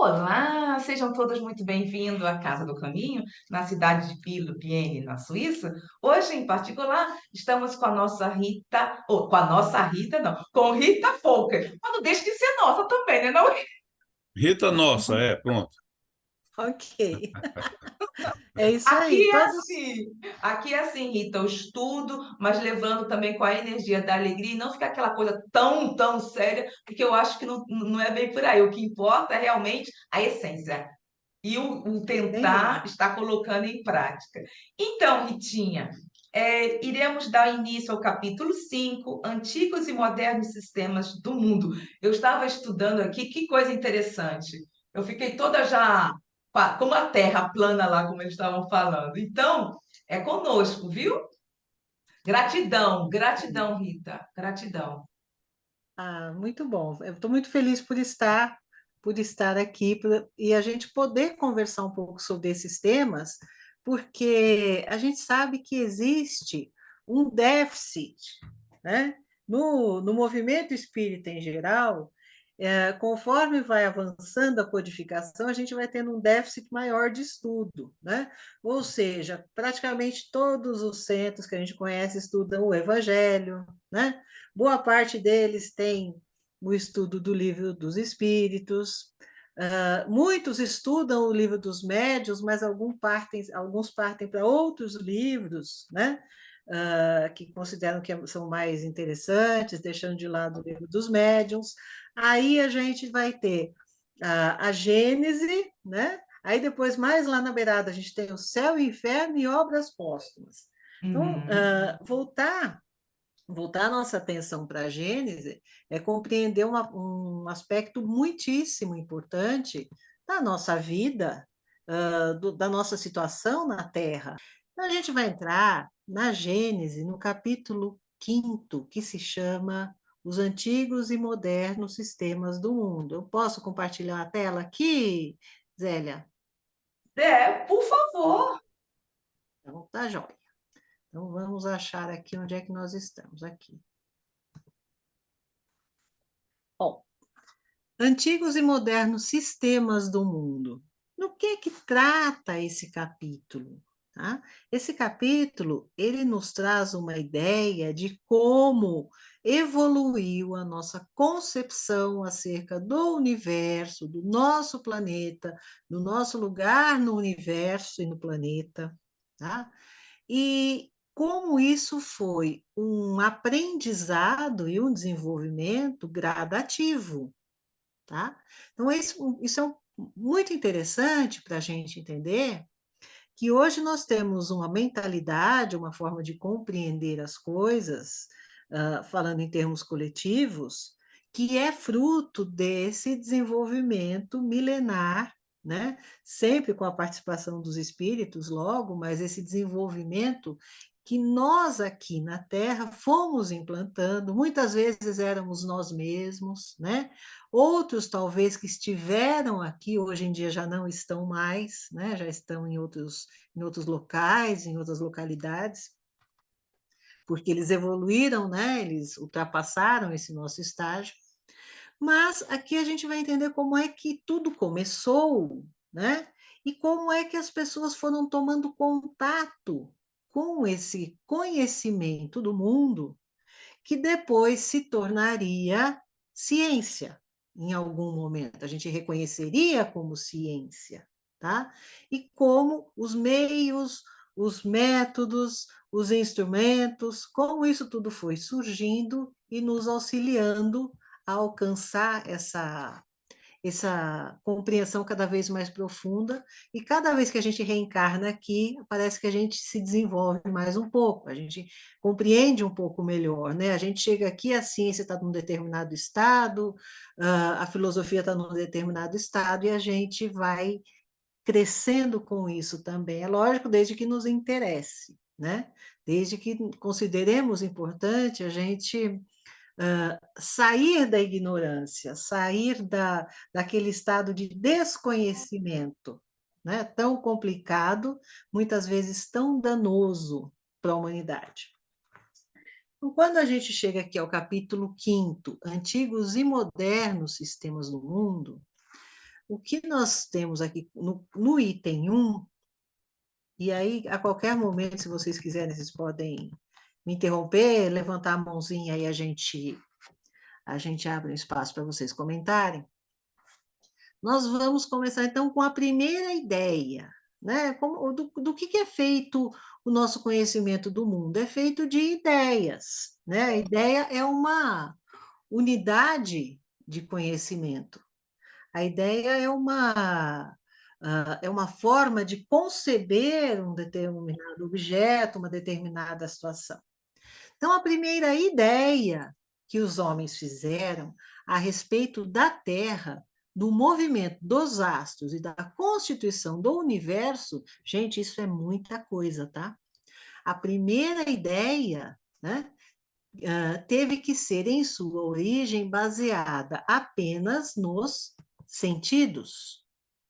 Olá, sejam todos muito bem-vindos à Casa do Caminho, na cidade de Bienne, na Suíça. Hoje, em particular, estamos com a nossa Rita, ou com a nossa Rita, não, com Rita Folker. Mas não deixa de ser nossa também, né? Não? Rita Nossa, pronto. Ok. É isso aí. Todos. Aqui é assim, Rita, eu estudo, mas levando também com a energia da alegria e não ficar aquela coisa tão séria, porque eu acho que não é bem por aí. O que importa é realmente a essência e o tentar Entendi. estar colocando em prática. Então, Ritinha, iremos dar início ao capítulo 5, Antigos e Modernos Sistemas do Mundo. Eu estava estudando aqui, que coisa interessante. Eu fiquei toda já como a Terra plana lá, como eles estavam falando. Então, é conosco, viu? Gratidão, gratidão, Rita, gratidão. Muito bom. Eu estou muito feliz por estar aqui e a gente poder conversar um pouco sobre esses temas, porque a gente sabe que existe um déficit, né? No movimento espírita em geral, conforme vai avançando a codificação, a gente vai tendo um déficit maior de estudo, né? Ou seja, praticamente todos os centros que a gente conhece estudam o Evangelho, né? Boa parte deles tem o estudo do Livro dos Espíritos. Muitos estudam o Livro dos Médiuns, mas alguns partem para outros livros, né? Que consideram que são mais interessantes, deixando de lado o Livro dos Médiuns. Aí a gente vai ter a Gênese, né? Aí depois, mais lá na beirada, a gente tem o Céu e o Inferno e Obras Póstumas. Então, Uhum. voltar nossa atenção para a Gênese é compreender um aspecto muitíssimo importante da nossa vida, da nossa situação na Terra. Então, a gente vai entrar na Gênese, no capítulo 5, que se chama Os Antigos e Modernos Sistemas do Mundo. Eu posso compartilhar a tela aqui, Zélia? Por favor. Então, tá jóia. Então, vamos achar aqui onde é que nós estamos. Aqui. Bom, Antigos e Modernos Sistemas do Mundo. No que trata esse capítulo? Tá? Esse capítulo, ele nos traz uma ideia de como evoluiu a nossa concepção acerca do universo, do nosso planeta, do nosso lugar no universo e no planeta, tá? E como isso foi um aprendizado e um desenvolvimento gradativo, tá? Então, isso é muito interessante para a gente entender que hoje nós temos uma mentalidade, uma forma de compreender as coisas, falando em termos coletivos, que é fruto desse desenvolvimento milenar, né? Sempre com a participação dos espíritos, logo, mas esse desenvolvimento que nós aqui na Terra fomos implantando, muitas vezes éramos nós mesmos, né? Outros, talvez, que estiveram aqui, hoje em dia já não estão mais, né? Já estão em outros locais, em outras localidades, porque eles evoluíram, né? Eles ultrapassaram esse nosso estágio. Mas aqui a gente vai entender como é que tudo começou, né? E como é que as pessoas foram tomando contato com esse conhecimento do mundo que depois se tornaria ciência em algum momento. A gente reconheceria como ciência, tá? E como os meios, os métodos, os instrumentos, como isso tudo foi surgindo e nos auxiliando a alcançar essa compreensão cada vez mais profunda, e cada vez que a gente reencarna aqui, parece que a gente se desenvolve mais um pouco, a gente compreende um pouco melhor, né? A gente chega aqui, a ciência está num determinado estado, a filosofia está num determinado estado, e a gente vai crescendo com isso também. É lógico, desde que nos interesse, né? Desde que consideremos importante a gente sair da ignorância, sair daquele estado de desconhecimento, né? Tão complicado, muitas vezes tão danoso para a humanidade. Então, quando a gente chega aqui ao capítulo 5, Antigos e Modernos Sistemas do Mundo, O que nós temos aqui no item 1, e aí, a qualquer momento, se vocês quiserem, vocês podem me interromper, levantar a mãozinha e a gente abre um espaço para vocês comentarem. Nós vamos começar, então, com a primeira ideia, né? Do que é feito o nosso conhecimento do mundo? É feito de ideias, né? A ideia é uma unidade de conhecimento. A ideia é uma forma de conceber um determinado objeto, uma determinada situação. Então, a primeira ideia que os homens fizeram a respeito da Terra, do movimento dos astros e da constituição do universo, gente, isso é muita coisa, tá? A primeira ideia, né, teve que ser, em sua origem, baseada apenas nos sentidos,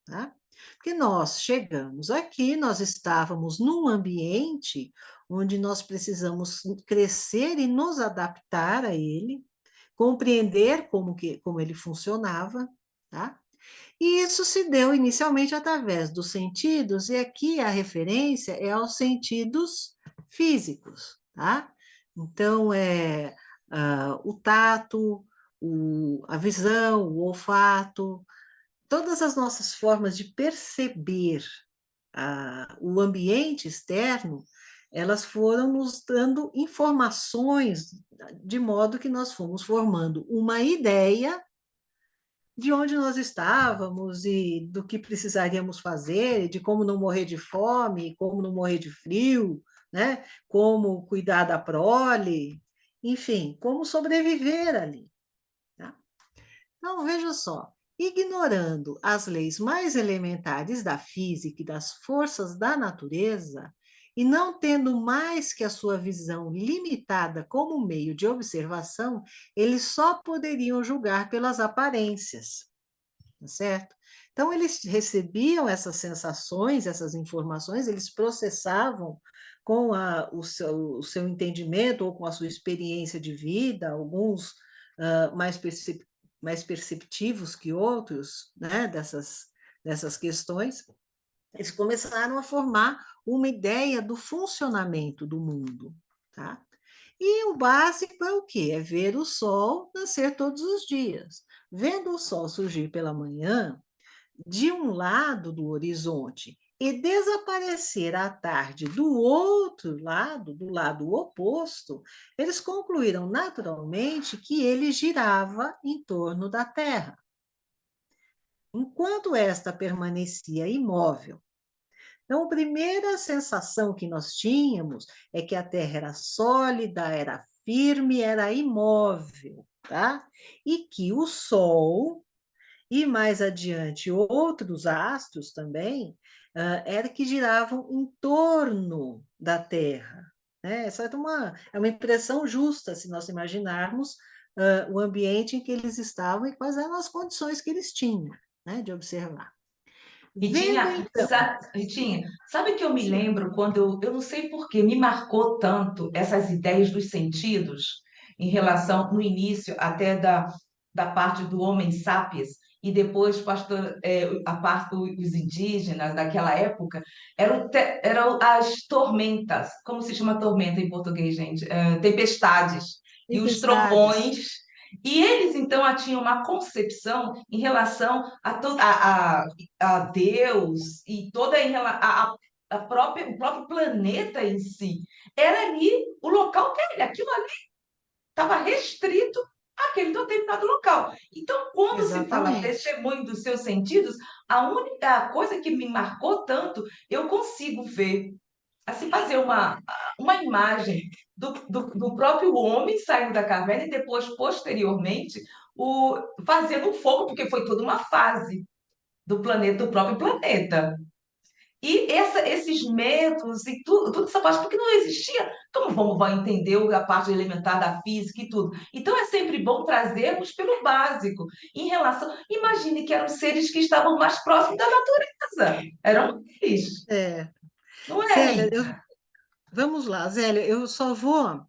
tá? Porque nós chegamos aqui, nós estávamos num ambiente onde nós precisamos crescer e nos adaptar a ele, compreender como ele funcionava, tá? E isso se deu inicialmente através dos sentidos, e aqui a referência é aos sentidos físicos, tá? Então, o tato, a visão, o olfato, todas as nossas formas de perceber o ambiente externo, elas foram nos dando informações, de modo que nós fomos formando uma ideia de onde nós estávamos e do que precisaríamos fazer, de como não morrer de fome, como não morrer de frio, né? Como cuidar da prole, enfim, como sobreviver ali. Tá? Então, veja só, ignorando as leis mais elementares da física e das forças da natureza, e não tendo mais que a sua visão limitada como meio de observação, eles só poderiam julgar pelas aparências, tá certo? Então, eles recebiam essas sensações, essas informações, eles processavam com o seu entendimento ou com a sua experiência de vida, alguns mais perceptivos que outros, né, dessas questões, eles começaram a formar uma ideia do funcionamento do mundo, tá? E o básico é o quê? É ver o sol nascer todos os dias. Vendo o sol surgir pela manhã, de um lado do horizonte, e desaparecer à tarde do outro lado, do lado oposto, eles concluíram naturalmente que ele girava em torno da Terra. Enquanto esta permanecia imóvel. Então, a primeira sensação que nós tínhamos é que a Terra era sólida, era firme, era imóvel, tá? E que o Sol, e mais adiante outros astros também, era que giravam em torno da Terra. Né? Essa é uma impressão justa, se nós imaginarmos o ambiente em que eles estavam e quais eram as condições que eles tinham, né, de observar. Vendo então. Ritinha, sabe que eu me Sim. lembro quando eu não sei por que me marcou tanto essas ideias dos sentidos em relação, no início, até da parte do Homem Sapiens, e depois a parte dos indígenas daquela época, eram as tormentas, como se chama tormenta em português, gente? Tempestades, e os Tempestades. trovões. E eles, então, tinham uma concepção em relação a Deus e toda a própria, o próprio planeta em si. Era ali o local dele, aquilo ali estava restrito àquele determinado local. Então, quando se fala Exatamente. testemunho dos seus sentidos, a única coisa que me marcou tanto, eu consigo ver, assim, fazer uma imagem do próprio homem saindo da caverna e depois, posteriormente, fazendo um fogo, porque foi toda uma fase do planeta, do próprio planeta. E esses métodos e tudo essa parte, porque não existia. Como vai entender a parte elementar da física e tudo? Então é sempre bom trazermos pelo básico, em relação. Imagine que eram seres que estavam mais próximos da natureza. Eram eles, É. não é? Zélia, vamos lá, Zélia, eu só vou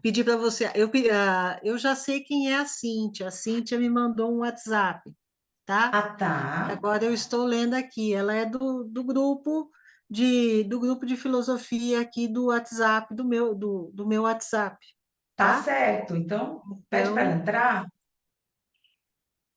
pedir para você. Eu já sei quem é a Cíntia. A Cíntia me mandou um WhatsApp, tá? Ah, tá. Agora eu estou lendo aqui, ela é do grupo de filosofia aqui do WhatsApp, do meu WhatsApp, Tá tá? certo. Então, pede para ela Então, entrar.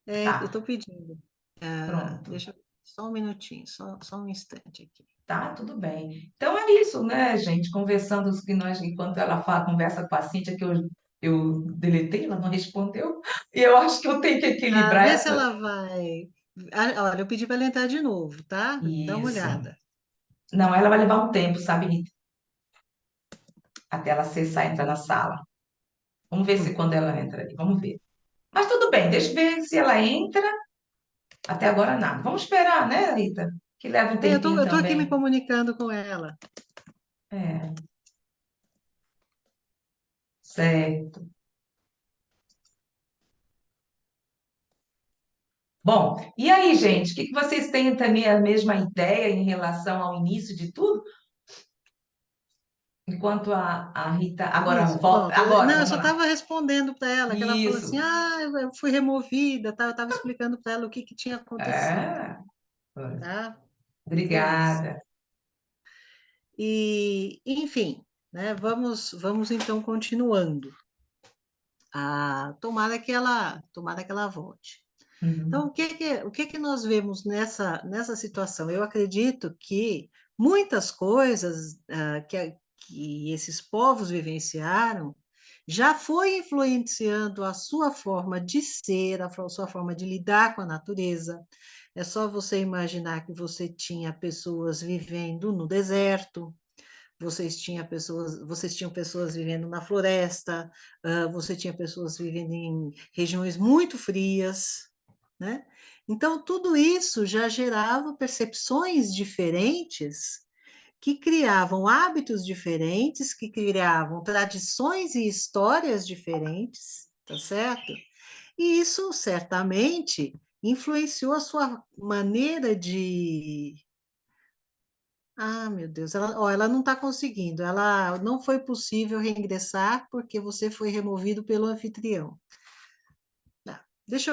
eu Tá, estou pedindo. pronto. Deixa só um minutinho, só um instante aqui. Tá, tudo bem. Então é isso, né, gente? Conversando os que nós, enquanto ela fala, conversa com a Cíntia, que eu deletei, ela não respondeu. E eu acho que eu tenho que equilibrar Vê se essa. ela vai. Olha, eu pedi para ela entrar de novo, tá? Dá uma Isso. olhada. Não, ela vai levar um tempo, sabe, Rita? Até ela acessar, entrar na sala. Vamos ver se Hum. quando ela entra ali, vamos ver. Mas tudo bem, deixa eu ver se ela entra. Até agora nada. Vamos esperar, né, Rita? Que leva um Eu tô, tempinho eu tô aqui me também. comunicando com ela. É, certo. Bom, e aí, gente, o que que vocês têm também a mesma ideia em relação ao início de tudo? Enquanto a Rita. Agora, Isso, volta. pronto. Agora, Não, eu vamos só lá. estava respondendo para ela, que ela falou assim: Isso. eu fui removida, tá? Eu estava explicando para ela o que tinha acontecido, É, tá? Foi isso. obrigada. Enfim, né? Vamos então continuando. Tomara que ela volte. Então, Uhum. o que que nós vemos nessa situação? Eu acredito que muitas coisas que esses povos vivenciaram já foi influenciando a sua forma de ser, sua forma de lidar com a natureza. É só você imaginar que você tinha pessoas vivendo no deserto, vocês tinham pessoas vivendo na floresta, você tinha pessoas vivendo em regiões muito frias, né? Então, tudo isso já gerava percepções diferentes, que criavam hábitos diferentes, que criavam tradições e histórias diferentes, tá certo? E isso certamente influenciou a sua maneira de. Meu Deus, ela não está conseguindo, ela não foi possível reingressar porque você foi removido pelo anfitrião. Deixa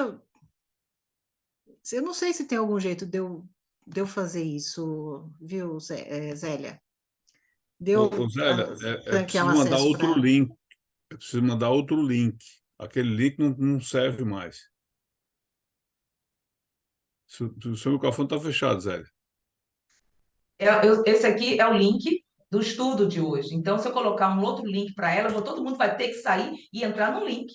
eu não sei se tem algum jeito de eu fazer isso, viu, Zélia? De eu Ô, Zélia, é franquear o preciso mandar acesso outro para. link. É preciso mandar outro link. Aquele link não serve mais. O seu microfone está fechado, Zélia. Esse aqui é o link do estudo de hoje. Então, se eu colocar um outro link para ela, todo mundo vai ter que sair e entrar no link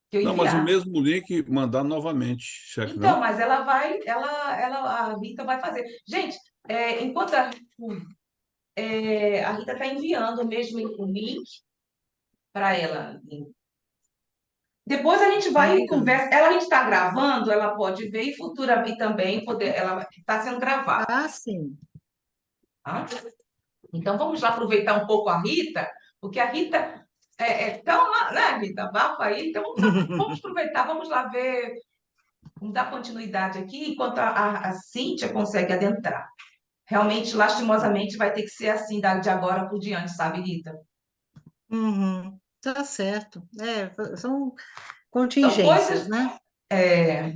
que eu Não, mas o enviar. mesmo link mandar novamente, será que Então, não? mas ela vai, a Rita vai fazer. Gente, enquanto a Rita está enviando o mesmo link para ela. Depois a gente Tá vai e enviando. conversa. Ela, a gente está gravando, ela pode ver e futura e também poder. Ela está sendo gravada. Sim. Tá? Então vamos lá aproveitar um pouco a Rita, porque a Rita é tão lá, né, Rita? Abafa aí. Então vamos aproveitar, vamos lá ver, vamos dar continuidade aqui enquanto a Cíntia consegue adentrar. Realmente, lastimosamente, vai ter que ser assim de agora por diante, sabe, Rita? Uhum, tá certo. São São contingências, coisas. né? é,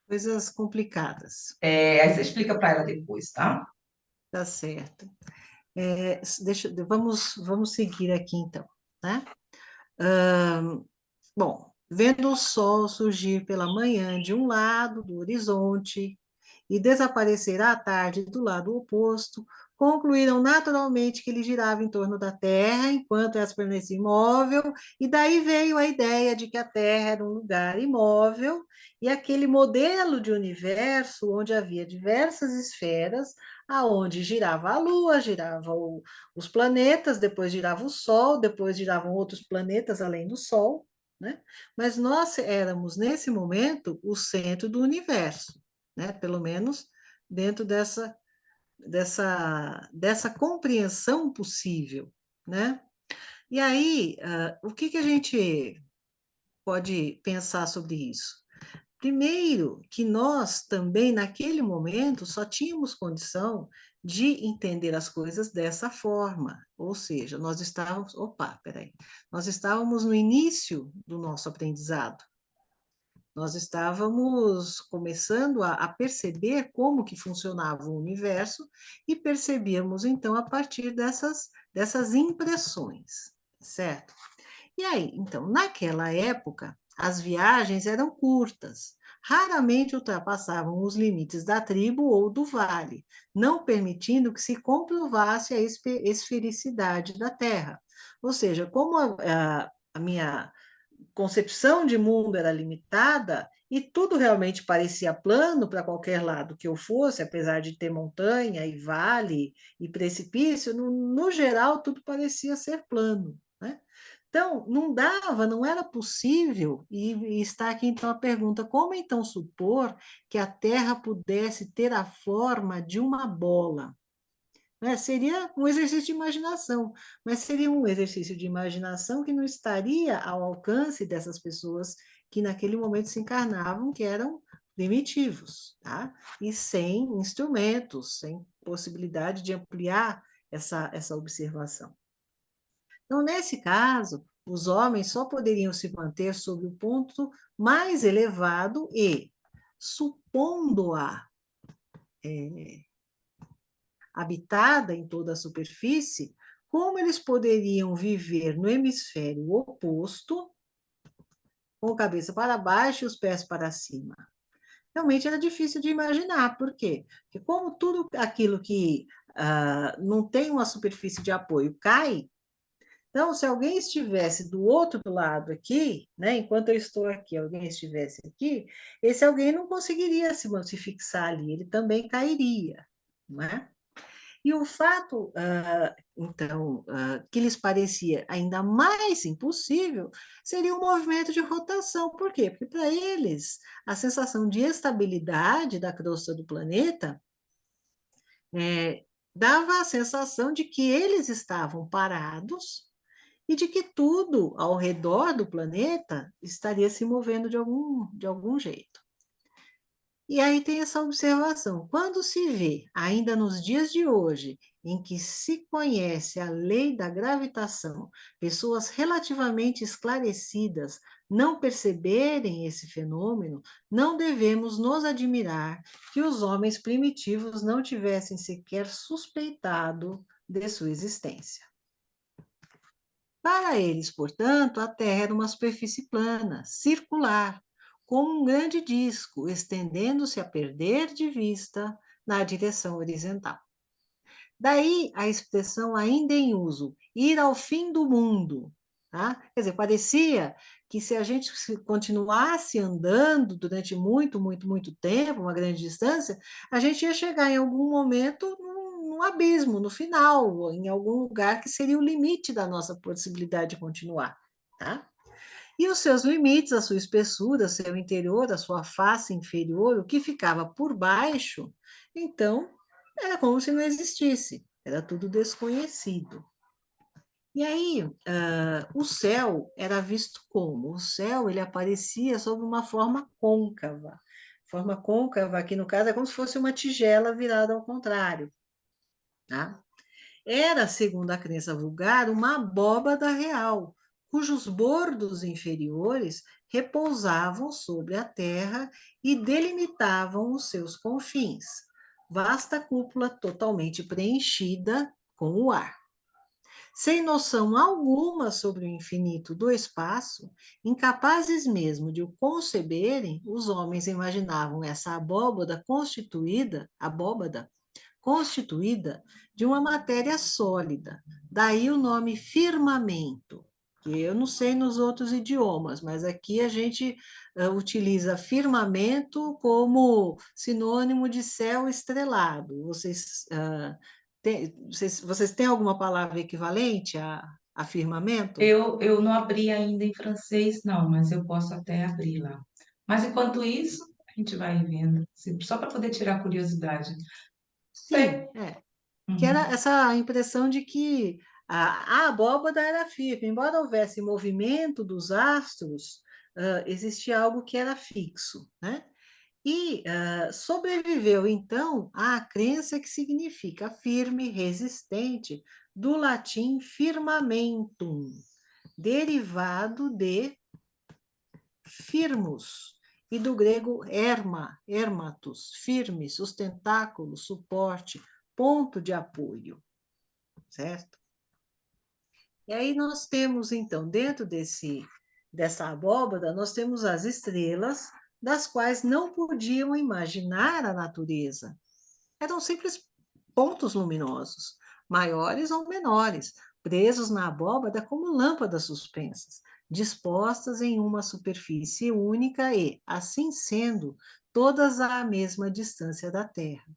Coisas complicadas. Aí você explica para ela depois, tá? Tá certo. Vamos seguir aqui então, né? Bom, vendo o sol surgir pela manhã de um lado do horizonte e desaparecer à tarde do lado oposto, concluíram naturalmente que ele girava em torno da Terra enquanto ela permanecia imóvel, e daí veio a ideia de que a Terra era um lugar imóvel, e aquele modelo de universo onde havia diversas esferas, aonde girava a Lua, os planetas, depois girava o Sol, depois giravam outros planetas além do Sol, né? Mas nós éramos, nesse momento, o centro do universo, né? Pelo menos dentro dessa compreensão possível, né? E aí, o que a gente pode pensar sobre isso? Primeiro, que nós também, naquele momento, só tínhamos condição de entender as coisas dessa forma, ou seja, nós estávamos no início do nosso aprendizado, nós estávamos começando a perceber como que funcionava o universo e percebíamos, então, a partir dessas impressões, certo? E aí, então, naquela época, as viagens eram curtas, raramente ultrapassavam os limites da tribo ou do vale, não permitindo que se comprovasse a esfericidade da Terra. Ou seja, como a minha concepção de mundo era limitada e tudo realmente parecia plano para qualquer lado que eu fosse, apesar de ter montanha e vale e precipício, no geral tudo parecia ser plano, né? Então, não dava, não era possível, e está aqui então a pergunta: como então supor que a Terra pudesse ter a forma de uma bola? Né? Seria um exercício de imaginação, mas seria um exercício de imaginação que não estaria ao alcance dessas pessoas que naquele momento se encarnavam, que eram primitivos, tá? E sem instrumentos, sem possibilidade de ampliar essa observação. Então, nesse caso, os homens só poderiam se manter sob o ponto mais elevado e, supondo-a habitada em toda a superfície, como eles poderiam viver no hemisfério oposto, com a cabeça para baixo e os pés para cima? Realmente era difícil de imaginar. Por quê? Porque como tudo aquilo que não tem uma superfície de apoio cai, então, se alguém estivesse do outro lado aqui, né, enquanto eu estou aqui, alguém estivesse aqui, esse alguém não conseguiria se fixar ali, ele também cairia, não é? E o fato, então, que lhes parecia ainda mais impossível seria o movimento de rotação. Por quê? Porque para eles a sensação de estabilidade da crosta do planeta dava a sensação de que eles estavam parados e de que tudo ao redor do planeta estaria se movendo de algum jeito. E aí tem essa observação: quando se vê, ainda nos dias de hoje, em que se conhece a lei da gravitação, pessoas relativamente esclarecidas não perceberem esse fenômeno, não devemos nos admirar que os homens primitivos não tivessem sequer suspeitado de sua existência. Para eles, portanto, a Terra era uma superfície plana, circular, como um grande disco, estendendo-se a perder de vista na direção horizontal. Daí a expressão ainda em uso, ir ao fim do mundo. Tá? Quer dizer, parecia que se a gente continuasse andando durante muito, muito, muito tempo, uma grande distância, a gente ia chegar em algum momento num abismo, no final, em algum lugar que seria o limite da nossa possibilidade de continuar. Tá? E os seus limites, a sua espessura, seu interior, a sua face inferior, o que ficava por baixo, então, era como se não existisse, era tudo desconhecido. E aí, o céu era visto como? O céu, ele aparecia sob uma forma côncava. Forma côncava, aqui no caso, é como se fosse uma tigela virada ao contrário. Tá? Era, segundo a crença vulgar, uma abóbada real, cujos bordos inferiores repousavam sobre a terra e delimitavam os seus confins. Vasta cúpula totalmente preenchida com o ar. Sem noção alguma sobre o infinito do espaço, incapazes mesmo de o conceberem, os homens imaginavam essa constituída de uma matéria sólida. Daí o nome firmamento, que eu não sei nos outros idiomas, mas aqui a gente utiliza firmamento como sinônimo de céu estrelado. Vocês têm alguma palavra equivalente a firmamento? Eu não abri ainda em francês, não, mas eu posso até abrir lá. Mas enquanto isso, a gente vai vendo, só para poder tirar a curiosidade. Sim, É. que era Uhum. essa impressão de que a abóbada era firme, embora houvesse movimento dos astros, existia algo que era fixo, né? E sobreviveu, então, à crença que significa firme, resistente, do latim firmamentum, derivado de firmus, e do grego erma, ermatos, firme, sustentáculo, suporte, ponto de apoio, certo? E aí nós temos, então, dentro dessa abóbada, nós temos as estrelas, das quais não podiam imaginar a natureza. Eram simples pontos luminosos, maiores ou menores, presos na abóbada como lâmpadas suspensas, dispostas em uma superfície única e, assim sendo, todas à mesma distância da Terra,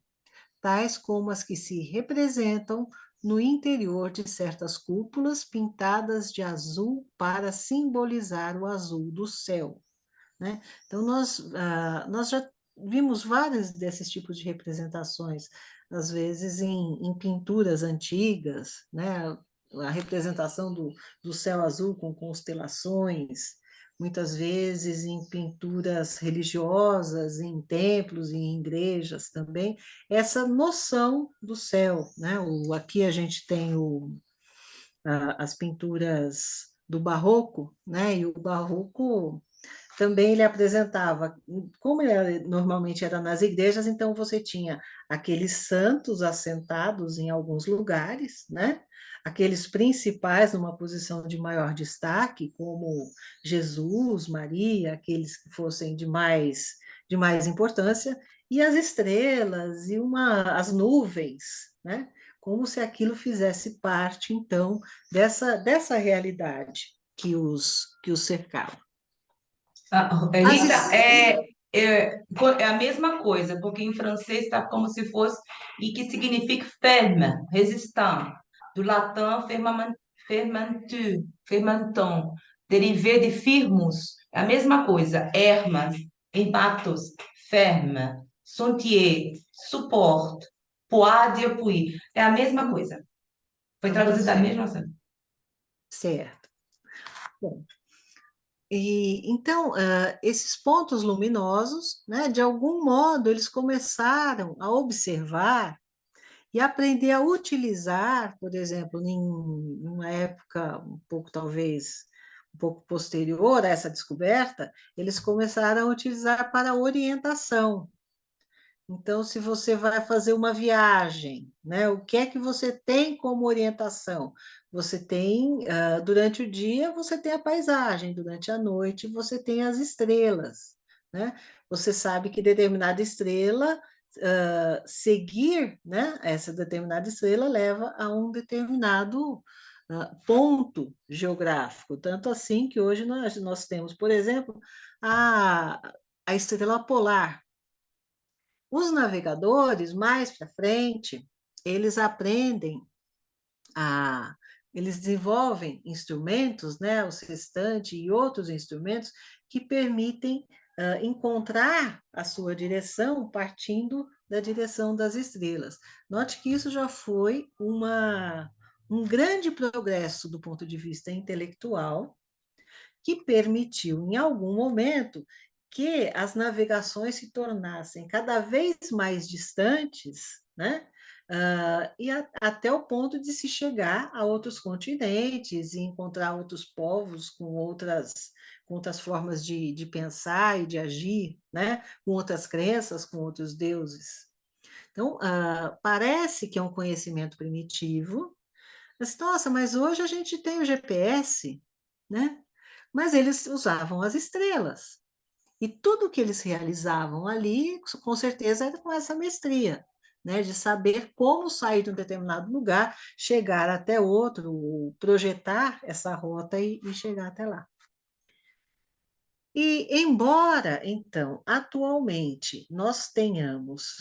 tais como as que se representam no interior de certas cúpulas pintadas de azul para simbolizar o azul do céu, né? Então, nós já vimos vários desses tipos de representações, às vezes em pinturas antigas, né? A representação do céu azul com constelações, muitas vezes em pinturas religiosas, em templos e em igrejas também, essa noção do céu, né? Aqui a gente tem as pinturas do Barroco, né? E o Barroco também ele apresentava, como normalmente era nas igrejas, então você tinha aqueles santos assentados em alguns lugares, né? Aqueles principais numa posição de maior destaque, como Jesus, Maria, aqueles que fossem de mais importância, e as estrelas e as nuvens, né? Como se aquilo fizesse parte, então, dessa realidade que os cercava. As Rita, es- é a mesma coisa, porque em francês está como se fosse, e que significa ferme, resistant, do latim fermentu, fermenton, derivé de firmus, é a mesma coisa, hermas, empatos, ferme, sentier, support, poids de appui, é a mesma coisa. Foi traduzida da certo, mesma forma. certo. Bom, e então, esses pontos luminosos, né, de algum modo, eles começaram a observar e aprender a utilizar, por exemplo, em uma época um pouco, talvez, um pouco posterior a essa descoberta, eles começaram a utilizar para orientação. Então, se você vai fazer uma viagem, né, o que é que você tem como orientação? Você tem, durante o dia, você tem a paisagem, durante a noite, você tem as estrelas, né? Você sabe que determinada estrela, seguir, né, essa determinada estrela leva a um determinado ponto geográfico. Tanto assim que hoje nós temos, por exemplo, a, a estrela polar. Os navegadores, mais para frente, eles aprendem a. Eles desenvolvem instrumentos, né, o sextante e outros instrumentos que permitem encontrar a sua direção partindo da direção das estrelas. Note que isso já foi um grande progresso do ponto de vista intelectual, que permitiu, em algum momento, que as navegações se tornassem cada vez mais distantes, né? Até o ponto de se chegar a outros continentes e encontrar outros povos com outras formas de pensar e de agir, né? Com outras crenças, com outros deuses. Então, parece que é um conhecimento primitivo, mas, nossa, mas hoje a gente tem o GPS, né? Mas eles usavam as estrelas. E tudo que eles realizavam ali, com certeza, era com essa mestria, né? De saber como sair de um determinado lugar, chegar até outro, projetar essa rota e chegar até lá. E, embora, então, atualmente nós tenhamos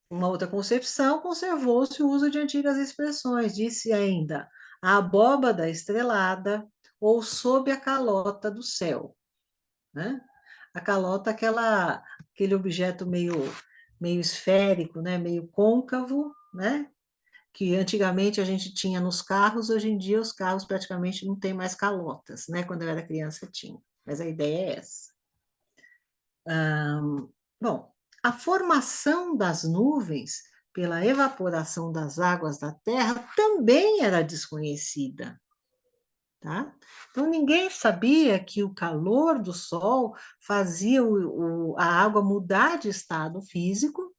uma outra concepção, conservou-se o uso de antigas expressões, disse ainda a abóbada estrelada ou sob a calota do céu, né? A calota, aquele objeto meio esférico, né? Meio côncavo, né? Que antigamente a gente tinha nos carros, hoje em dia os carros praticamente não têm mais calotas, né? Quando eu era criança tinha, mas a ideia é essa. Bom, a formação das nuvens pela evaporação das águas da Terra também era desconhecida. tá? Então, ninguém sabia que o calor do Sol fazia a água mudar de estado físico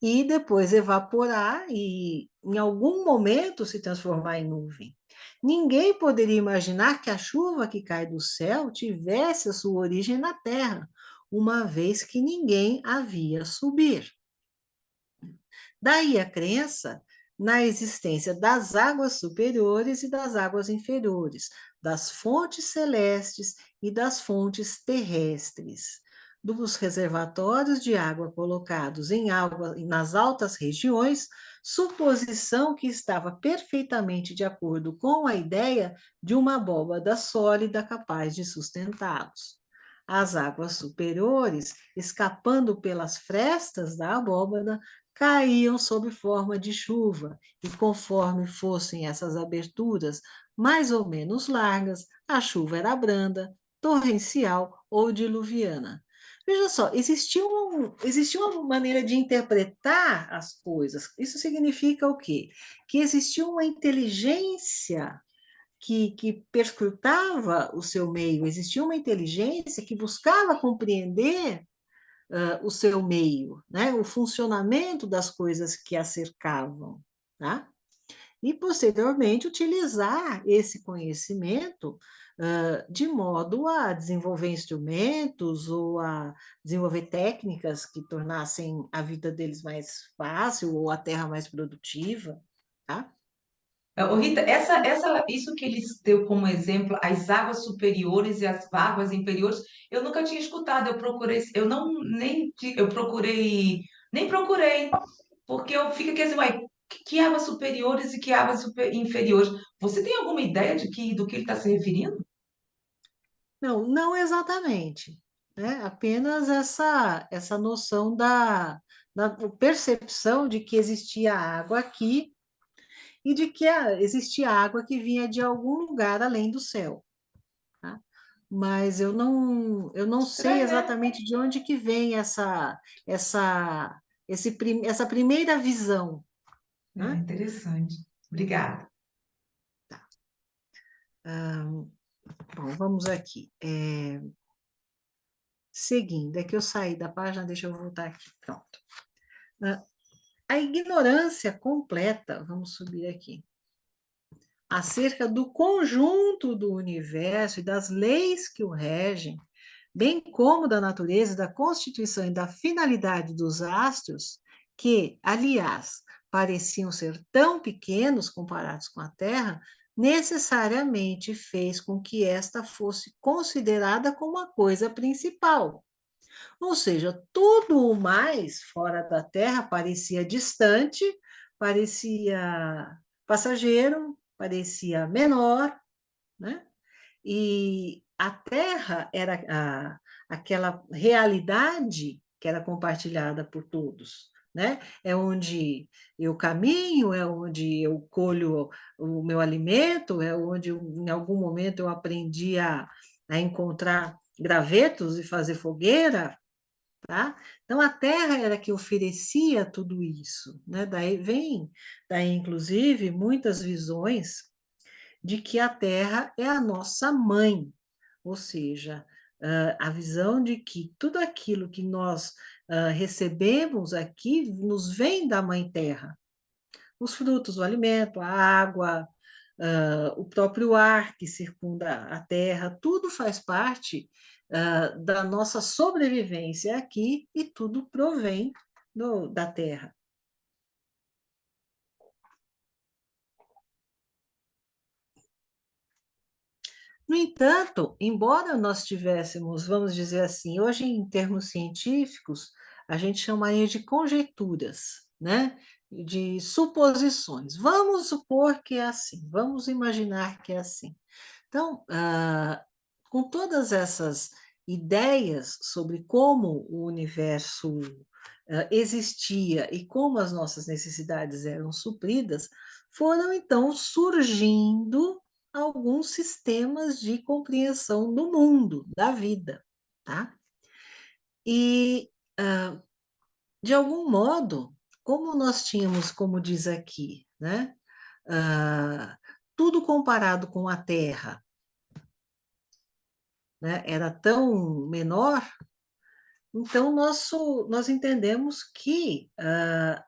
e depois evaporar e, em algum momento, se transformar em nuvem. Ninguém poderia imaginar que a chuva que cai do céu tivesse a sua origem na Terra, uma vez que ninguém a via subir. Daí a crença na existência das águas superiores e das águas inferiores, das fontes celestes e das fontes terrestres, dos reservatórios de água colocados em água nas altas regiões, suposição que estava perfeitamente de acordo com a ideia de uma abóbada sólida capaz de sustentá-los. As águas superiores, escapando pelas frestas da abóbada, caíam sob forma de chuva, e conforme fossem essas aberturas mais ou menos largas, a chuva era branda, torrencial ou diluviana. Veja só, existia uma maneira de interpretar as coisas. Isso significa o quê? Que existia uma inteligência que perscrutava o seu meio, existia uma inteligência que buscava compreender o seu meio, né? O funcionamento das coisas que a cercavam, tá? E, posteriormente, utilizar esse conhecimento de modo a desenvolver instrumentos ou a desenvolver técnicas que tornassem a vida deles mais fácil ou a terra mais produtiva, tá? Ô, Rita, isso que eles deu como exemplo, as águas superiores e as águas inferiores, eu nunca tinha escutado. Eu procurei, eu não nem eu procurei, nem procurei, porque eu fico aqui assim, uai, que águas superiores e que águas inferiores? Você tem alguma ideia do que ele está se referindo? Não, não exatamente, né? Apenas essa noção da percepção de que existia água aqui e de que existia água que vinha de algum lugar além do céu, tá? Mas eu não sei Estranho, né? exatamente de onde que vem essa primeira visão, É né? interessante. Obrigada. Ah, bom, vamos aqui. Seguindo, é que eu saí da página, deixa eu voltar aqui. Pronto. Ah, a ignorância completa, vamos subir aqui, acerca do conjunto do universo e das leis que o regem, bem como da natureza, da constituição e da finalidade dos astros, que, aliás, pareciam ser tão pequenos comparados com a Terra, necessariamente fez com que esta fosse considerada como a coisa principal. Ou seja, tudo o mais fora da Terra parecia distante, parecia passageiro, parecia menor, né? E a Terra era aquela realidade que era compartilhada por todos, né? É onde eu caminho, é onde eu colho o meu alimento, é onde em algum momento eu aprendi a encontrar gravetos e fazer fogueira, tá? Então a Terra era que oferecia tudo isso, né? Daí inclusive muitas visões de que a Terra é a nossa mãe, ou seja, a visão de que tudo aquilo que nós recebemos aqui nos vem da Mãe Terra. Os frutos, o alimento, a água, o próprio ar que circunda a Terra, tudo faz parte da nossa sobrevivência aqui e tudo provém da Terra. No entanto, embora nós tivéssemos, vamos dizer assim, hoje em termos científicos, a gente chamaria de conjecturas, né? De suposições. Vamos supor que é assim, vamos imaginar que é assim. Então, com todas essas ideias sobre como o universo existia e como as nossas necessidades eram supridas, foram então surgindo alguns sistemas de compreensão do mundo, da vida, tá? E, de algum modo, como nós tínhamos, como diz aqui, né? Tudo comparado com a Terra, né, era tão menor, então nós entendemos que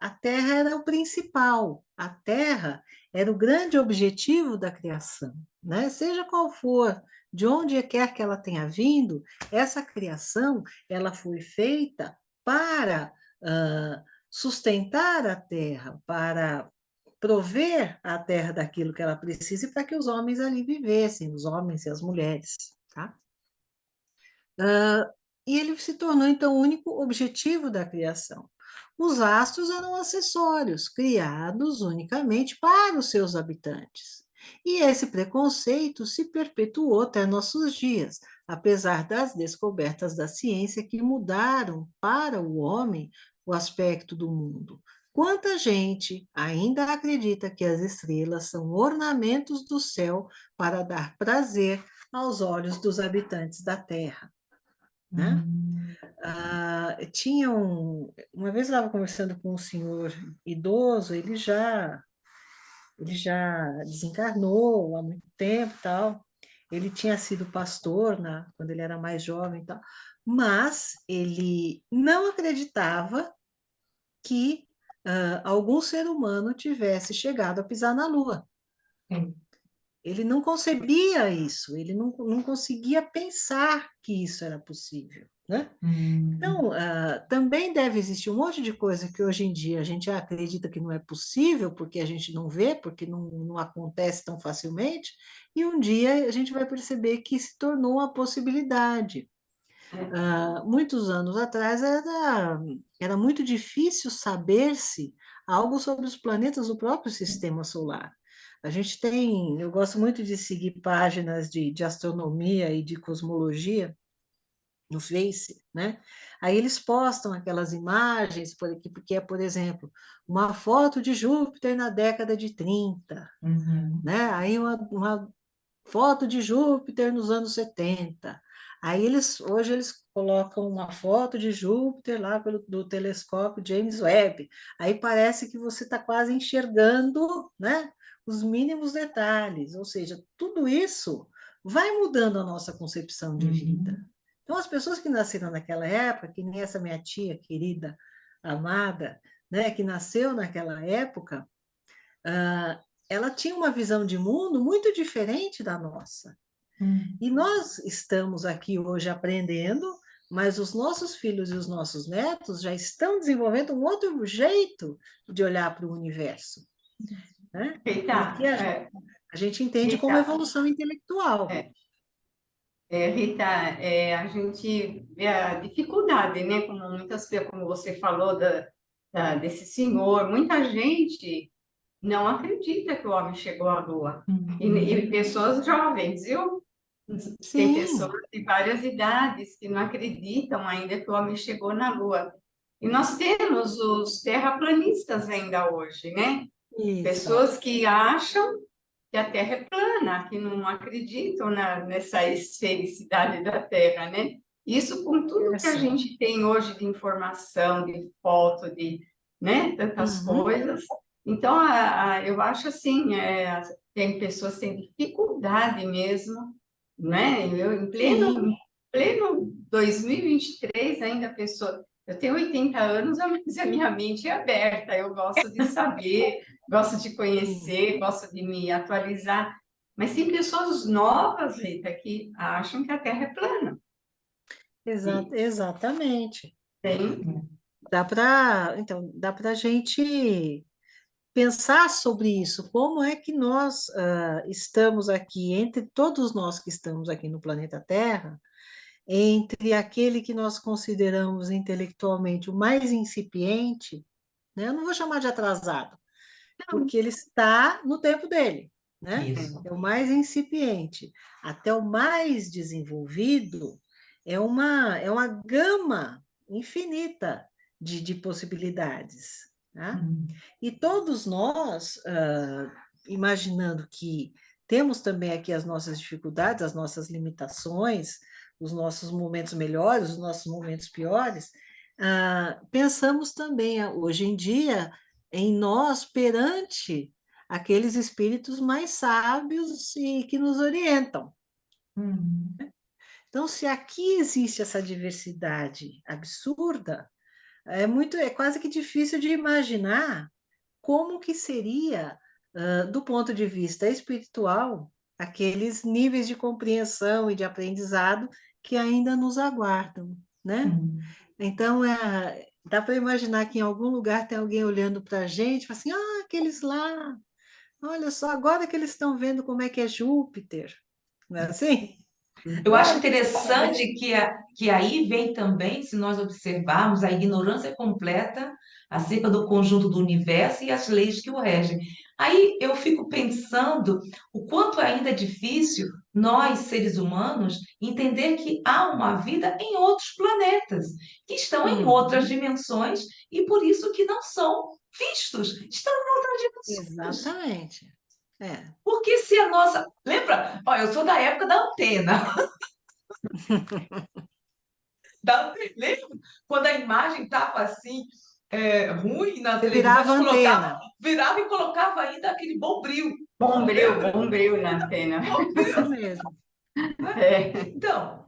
a Terra era o principal, a Terra era o grande objetivo da criação, né? Seja qual for, de onde quer que ela tenha vindo, essa criação ela foi feita para sustentar a Terra, para prover a Terra daquilo que ela precisa e para que os homens ali vivessem, os homens e as mulheres, tá? E ele se tornou, então, o único objetivo da criação. Os astros eram acessórios, criados unicamente para os seus habitantes. E esse preconceito se perpetuou até nossos dias, apesar das descobertas da ciência que mudaram para o homem o aspecto do mundo. Quanta gente ainda acredita que as estrelas são ornamentos do céu para dar prazer aos olhos dos habitantes da Terra, né? Hum. Uma vez eu estava conversando com um senhor idoso, ele já desencarnou há muito tempo, tal. Ele tinha sido pastor, né, quando ele era mais jovem, tal, mas ele não acreditava que algum ser humano tivesse chegado a pisar na Lua. Sim. Ele não concebia isso, ele não conseguia pensar que isso era possível, né? Hum. Então, também deve existir um monte de coisa que hoje em dia a gente acredita que não é possível, porque a gente não vê, porque não acontece tão facilmente, e um dia a gente vai perceber que se tornou uma possibilidade. Muitos anos atrás era muito difícil saber-se algo sobre os planetas do próprio sistema solar. Eu gosto muito de seguir páginas de astronomia e de cosmologia no Face, né? Aí eles postam aquelas imagens, porque é, por exemplo, uma foto de Júpiter na década de 30, Uhum. né? Aí uma foto de Júpiter nos anos 70. Aí hoje eles colocam uma foto de Júpiter lá do telescópio James Webb. Aí parece que você está quase enxergando, né, os mínimos detalhes. Ou seja, tudo isso vai mudando a nossa concepção de vida. Uhum. Então, as pessoas que nasceram naquela época, que nem essa minha tia querida, amada, né, que nasceu naquela época, ela tinha uma visão de mundo muito diferente da nossa. Uhum. E nós estamos aqui hoje aprendendo, mas os nossos filhos e os nossos netos já estão desenvolvendo um outro jeito de olhar para o universo, né? E que Rita, a gente entende como Rita, evolução intelectual. é, Rita, a gente vê a dificuldade, né? Como muitas pessoas, como você falou desse senhor, muita gente não acredita que o homem chegou à Lua. E Uhum. pessoas jovens, viu? Tem pessoas Sim, de várias idades que não acreditam ainda que o homem chegou na Lua. E nós temos os terraplanistas ainda hoje, né? isso. Pessoas que acham que a Terra é plana, que não acreditam nessa esfericidade da Terra, né? Isso com tudo que a Assim. gente tem hoje de informação, de foto, de, né, tantas Uhum, coisas. Então, eu acho assim, tem pessoas que têm dificuldade mesmo, né? Eu, sim, pleno 2023, ainda a pessoa... Eu tenho 80 anos, mas a minha mente é aberta, eu gosto de saber, gosto de sim. conhecer, gosto de me atualizar. Mas tem pessoas novas, Rita, que acham que a Terra é plana. E Exatamente. tem, Dá para a gente pensar sobre isso. Como é que nós estamos aqui, entre todos nós que estamos aqui no planeta Terra, entre aquele que nós consideramos intelectualmente o mais incipiente, né? Eu não vou chamar de atrasado, porque ele está no tempo dele, né? Isso. É o mais incipiente, até o mais desenvolvido, é uma gama infinita de possibilidades, tá? Uhum. E todos nós, imaginando que temos também aqui as nossas dificuldades, as nossas limitações, os nossos momentos melhores, os nossos momentos piores, pensamos também, hoje em dia, em nós perante aqueles espíritos mais sábios e que nos orientam. Uhum. Então, se aqui existe essa diversidade absurda, é quase que difícil de imaginar como que seria, do ponto de vista espiritual, aqueles níveis de compreensão e de aprendizado que ainda nos aguardam, né? Hum. Então, dá para imaginar que em algum lugar tem alguém olhando para a gente e fala assim, ah, aqueles lá, olha só, agora que eles estão vendo como é que é Júpiter, não é assim? Eu acho Agora que eles estão interessante vendo. que aí vem também, se nós observarmos, a ignorância completa acerca do conjunto do universo e as leis que o regem. Aí eu fico pensando o quanto ainda é difícil nós, seres humanos, entender que há uma vida em outros planetas, que estão em outras Uhum, dimensões e por isso que não são vistos, estão em outras dimensões. exatamente. É. Porque se a nossa. Lembra? Ó, eu sou da época da antena. Lembra quando a imagem estava assim, ruim na Você televisão, a virava gente colocava, antena. virava e colocava ainda aquele bombril. Bom Lembra? brilho na antena. Isso mesmo. É, Então,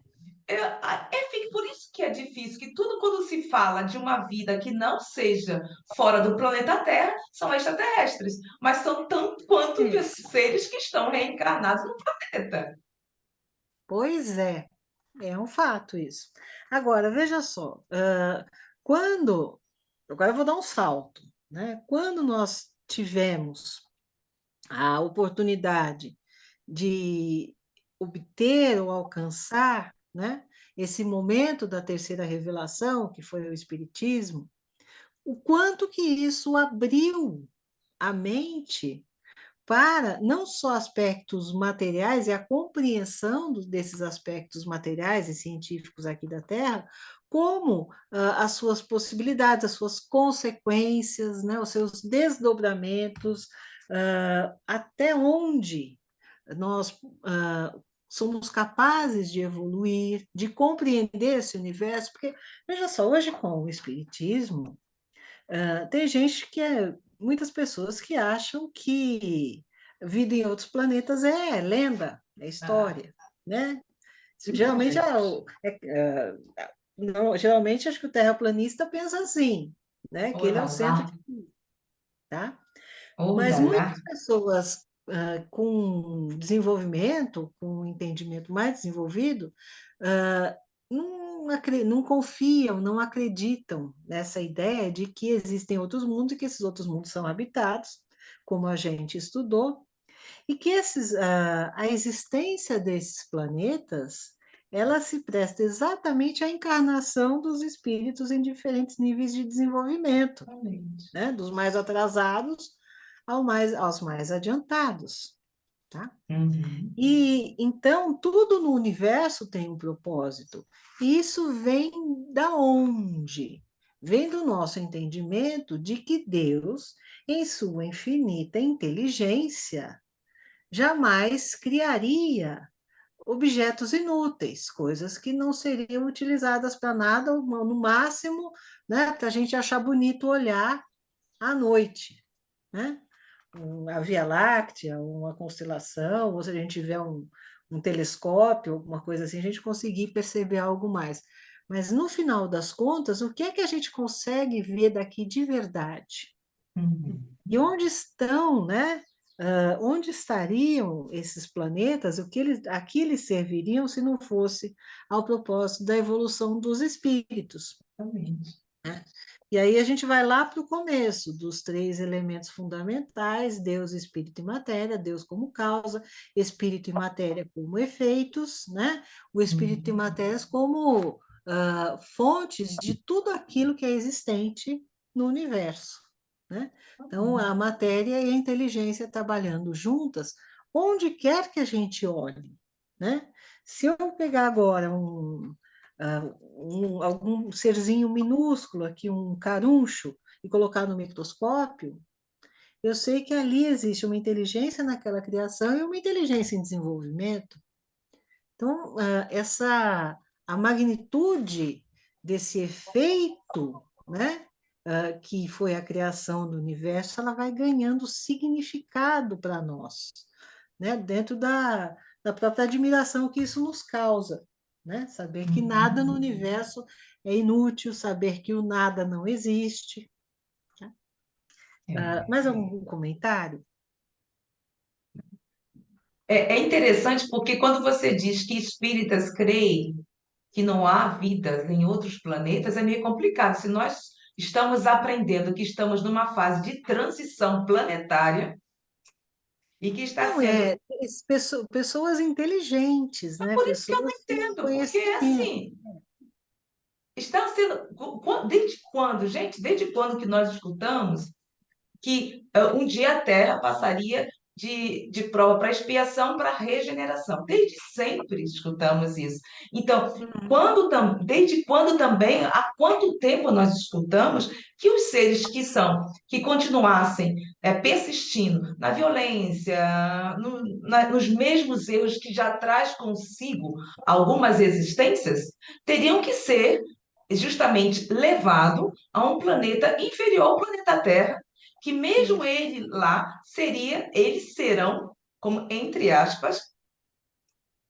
por isso que é difícil, que tudo quando se fala de uma vida que não seja fora do planeta Terra, são extraterrestres, mas são tanto quanto Isso. seres que estão reencarnados no planeta. Pois é um fato isso. Agora, veja só, quando, agora eu vou dar um salto, né? Quando nós tivemos a oportunidade de obter ou alcançar, né, esse momento da terceira revelação, que foi o Espiritismo, o quanto que isso abriu a mente para não só aspectos materiais e a compreensão desses aspectos materiais e científicos aqui da Terra, como as suas possibilidades, as suas consequências, né, os seus desdobramentos, até onde nós somos capazes de evoluir, de compreender esse universo, porque, veja só, hoje com o Espiritismo, tem gente muitas pessoas que acham que vida em outros planetas é lenda, é Ah, história, né? Geralmente, simplesmente. não, geralmente acho que o terraplanista pensa assim, né? Que Oh ele é lá o centro lá, de tudo, tá? oh Mas lá lá. muitas pessoas com desenvolvimento, com um entendimento mais desenvolvido, não confiam, não acreditam nessa ideia de que existem outros mundos e que esses outros mundos são habitados, como a gente estudou, e que a existência desses planetas ela se presta exatamente à encarnação dos espíritos em diferentes níveis de desenvolvimento, Exatamente. né? Dos mais atrasados aos mais adiantados, tá? Uhum. E então tudo no universo tem um propósito. E isso vem da onde? Vem do nosso entendimento de que Deus, em sua infinita inteligência, jamais criaria objetos inúteis, coisas que não seriam utilizadas para nada, ou no máximo, né, para a gente achar bonito olhar à noite, né? A Via Láctea, uma constelação, ou se a gente tiver um telescópio, alguma coisa assim, a gente conseguir perceber algo mais. Mas no final das contas, o que é que a gente consegue ver daqui de verdade? Uhum. E onde estão, né? Onde estariam esses planetas? A que eles serviriam se não fosse ao propósito da evolução dos espíritos? Exatamente. E aí a gente vai lá para o começo, dos três elementos fundamentais, Deus, Espírito e Matéria, Deus como causa, Espírito e Matéria como efeitos, né? O Espírito e Uhum. Matéria como fontes de tudo aquilo que é existente no universo, né? Então, a matéria e a inteligência trabalhando juntas, onde quer que a gente olhe, né? Se eu pegar agora algum serzinho minúsculo aqui, um caruncho, e colocar no microscópio, eu sei que ali existe uma inteligência naquela criação e uma inteligência em desenvolvimento. Então, a magnitude desse efeito, né, que foi a criação do universo, ela vai ganhando significado para nós, né, dentro da própria admiração que isso nos causa. né? Saber que nada no universo é inútil, saber que o nada não existe. Tá? Mais algum comentário? É interessante porque quando você diz que espíritas creem que não há vidas em outros planetas, é meio complicado. Se nós estamos aprendendo que estamos numa fase de transição planetária e que está Não, sendo. pessoas inteligentes, né? Por isso que eu não Pessoas com entendo, porque é conhecimento. assim. Está sendo. Desde quando, gente? Desde quando que nós escutamos que um dia a Terra passaria de prova para expiação para regeneração? Desde sempre escutamos isso. Então, desde quando também, há quanto tempo nós escutamos que os seres que continuassem persistindo na violência, nos mesmos erros que já traz consigo algumas existências, teriam que ser justamente levado a um planeta inferior ao planeta Terra, que mesmo Isso, ele lá eles serão, como entre aspas,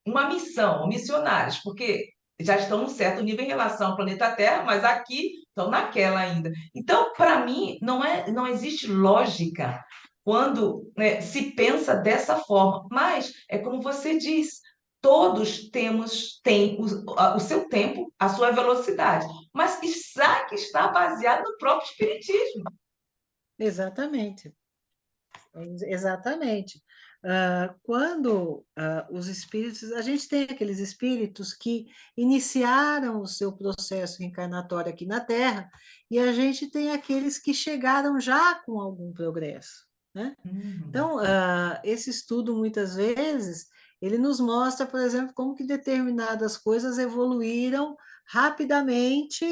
uma missão, missionários, porque já estão num certo nível em relação ao planeta Terra, mas aqui estão naquela ainda. Então, para mim, não existe lógica quando, né, se pensa dessa forma. Mas é como você diz, todos têm o seu tempo, a sua velocidade. Mas isso que está baseado no próprio espiritismo. exatamente. Exatamente. Quando os espíritos, a gente tem aqueles espíritos que iniciaram o seu processo reencarnatório aqui na Terra, e a gente tem aqueles que chegaram já com algum progresso, né? Uhum. Então, esse estudo, muitas vezes, ele nos mostra, por exemplo, como que determinadas coisas evoluíram rapidamente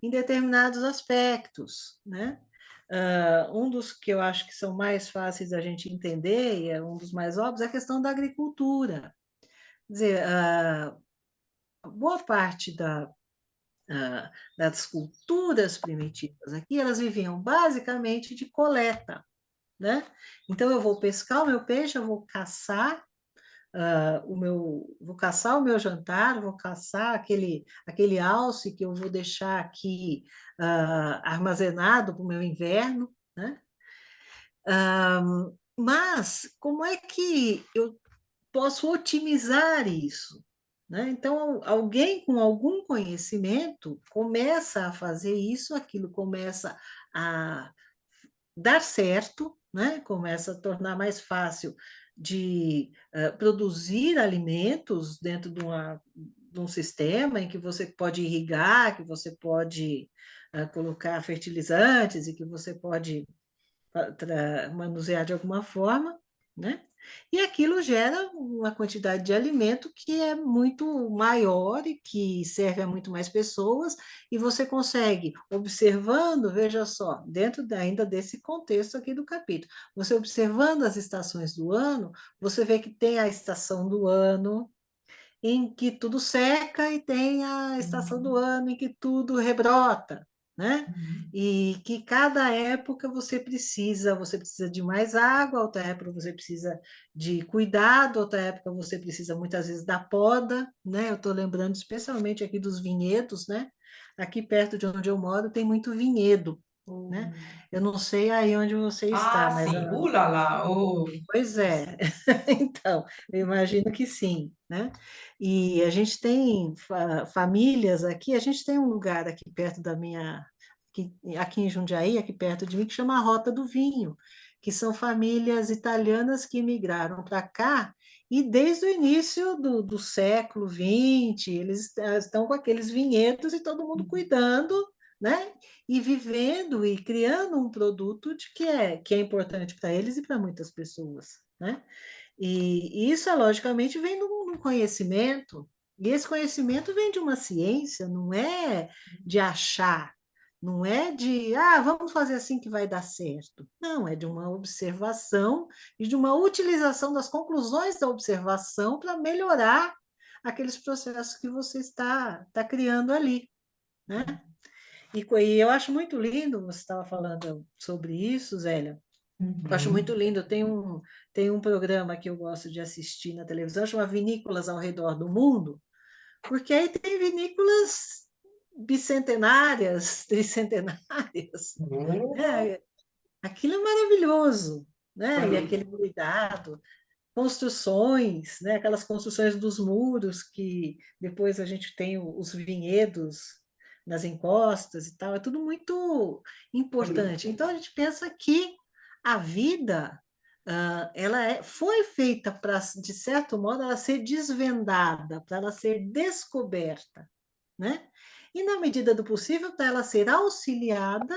em determinados aspectos, né? Um dos que eu acho que são mais fáceis da gente entender, e é um dos mais óbvios, é a questão da agricultura. Quer dizer, boa parte das culturas primitivas aqui, elas viviam basicamente de coleta, né? Então, eu vou pescar o meu peixe, eu vou caçar vou caçar o meu jantar, vou caçar aquele alce que eu vou deixar aqui armazenado para o meu inverno, né? Mas como é que eu posso otimizar isso? Né? Então, alguém com algum conhecimento começa a fazer isso, aquilo começa a dar certo, né? Começa a tornar mais fácil de produzir alimentos dentro de um sistema em que você pode irrigar, que você pode colocar fertilizantes e que você pode manusear de alguma forma, né? E aquilo gera uma quantidade de alimento que é muito maior e que serve a muito mais pessoas, e você consegue, observando, veja só, dentro ainda desse contexto aqui do capítulo, você observando as estações do ano, você vê que tem a estação do ano em que tudo seca e tem a estação do ano em que tudo rebrota, né? Uhum. E que cada época você precisa de mais água, outra época você precisa de cuidado, outra época você precisa muitas vezes da poda, né? Eu estou lembrando especialmente aqui dos vinhedos, né? Aqui perto de onde eu moro tem muito vinhedo, né? Eu não sei aí onde você está, Ah, mas sim. Lá, lá. Oh. pois é, então, eu imagino que sim, né? E a gente tem famílias aqui, a gente tem um lugar aqui perto da minha, aqui em Jundiaí, aqui perto de mim, que chama a Rota do Vinho, que são famílias italianas que migraram para cá, e desde o início do século XX, eles estão com aqueles vinhedos e todo mundo cuidando, né? E vivendo e criando um produto que é importante para eles e para muitas pessoas, né? E isso, logicamente, vem de um conhecimento, e esse conhecimento vem de uma ciência, não é de achar, não é de, vamos fazer assim que vai dar certo. Não, é de uma observação e de uma utilização das conclusões da observação para melhorar aqueles processos que você está criando ali, né? E eu acho muito lindo, você estava falando sobre isso, Zélia. Eu acho muito Uhum. lindo. Tem um programa que eu gosto de assistir na televisão, chama Vinícolas ao Redor do Mundo, porque aí tem vinícolas bicentenárias, tricentenárias, né? Aquilo é maravilhoso, né? E aquele cuidado, construções, né? Aquelas construções dos muros que depois a gente tem os vinhedos nas encostas e tal, é tudo muito importante. Então a gente pensa que a vida foi feita para, de certo modo, ela ser desvendada, para ela ser descoberta, né? E na medida do possível, para ela ser auxiliada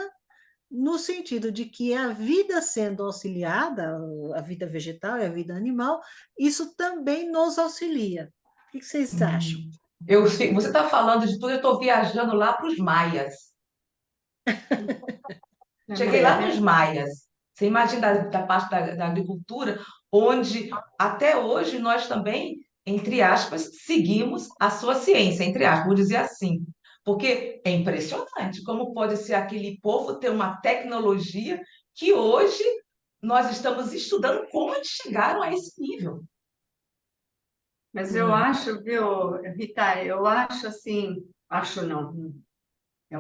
no sentido de que a vida sendo auxiliada, a vida vegetal e a vida animal, isso também nos auxilia. O que vocês acham? Você está falando de tudo, eu estou viajando lá para os maias. Cheguei lá nos maias. Você imagina da parte da agricultura, onde até hoje nós também, entre aspas, seguimos a sua ciência, entre aspas, vou dizer assim. Porque é impressionante como pode ser aquele povo ter uma tecnologia que hoje nós estamos estudando como eles chegaram a esse nível. Mas eu acho, viu, Rita, eu acho assim, acho não, é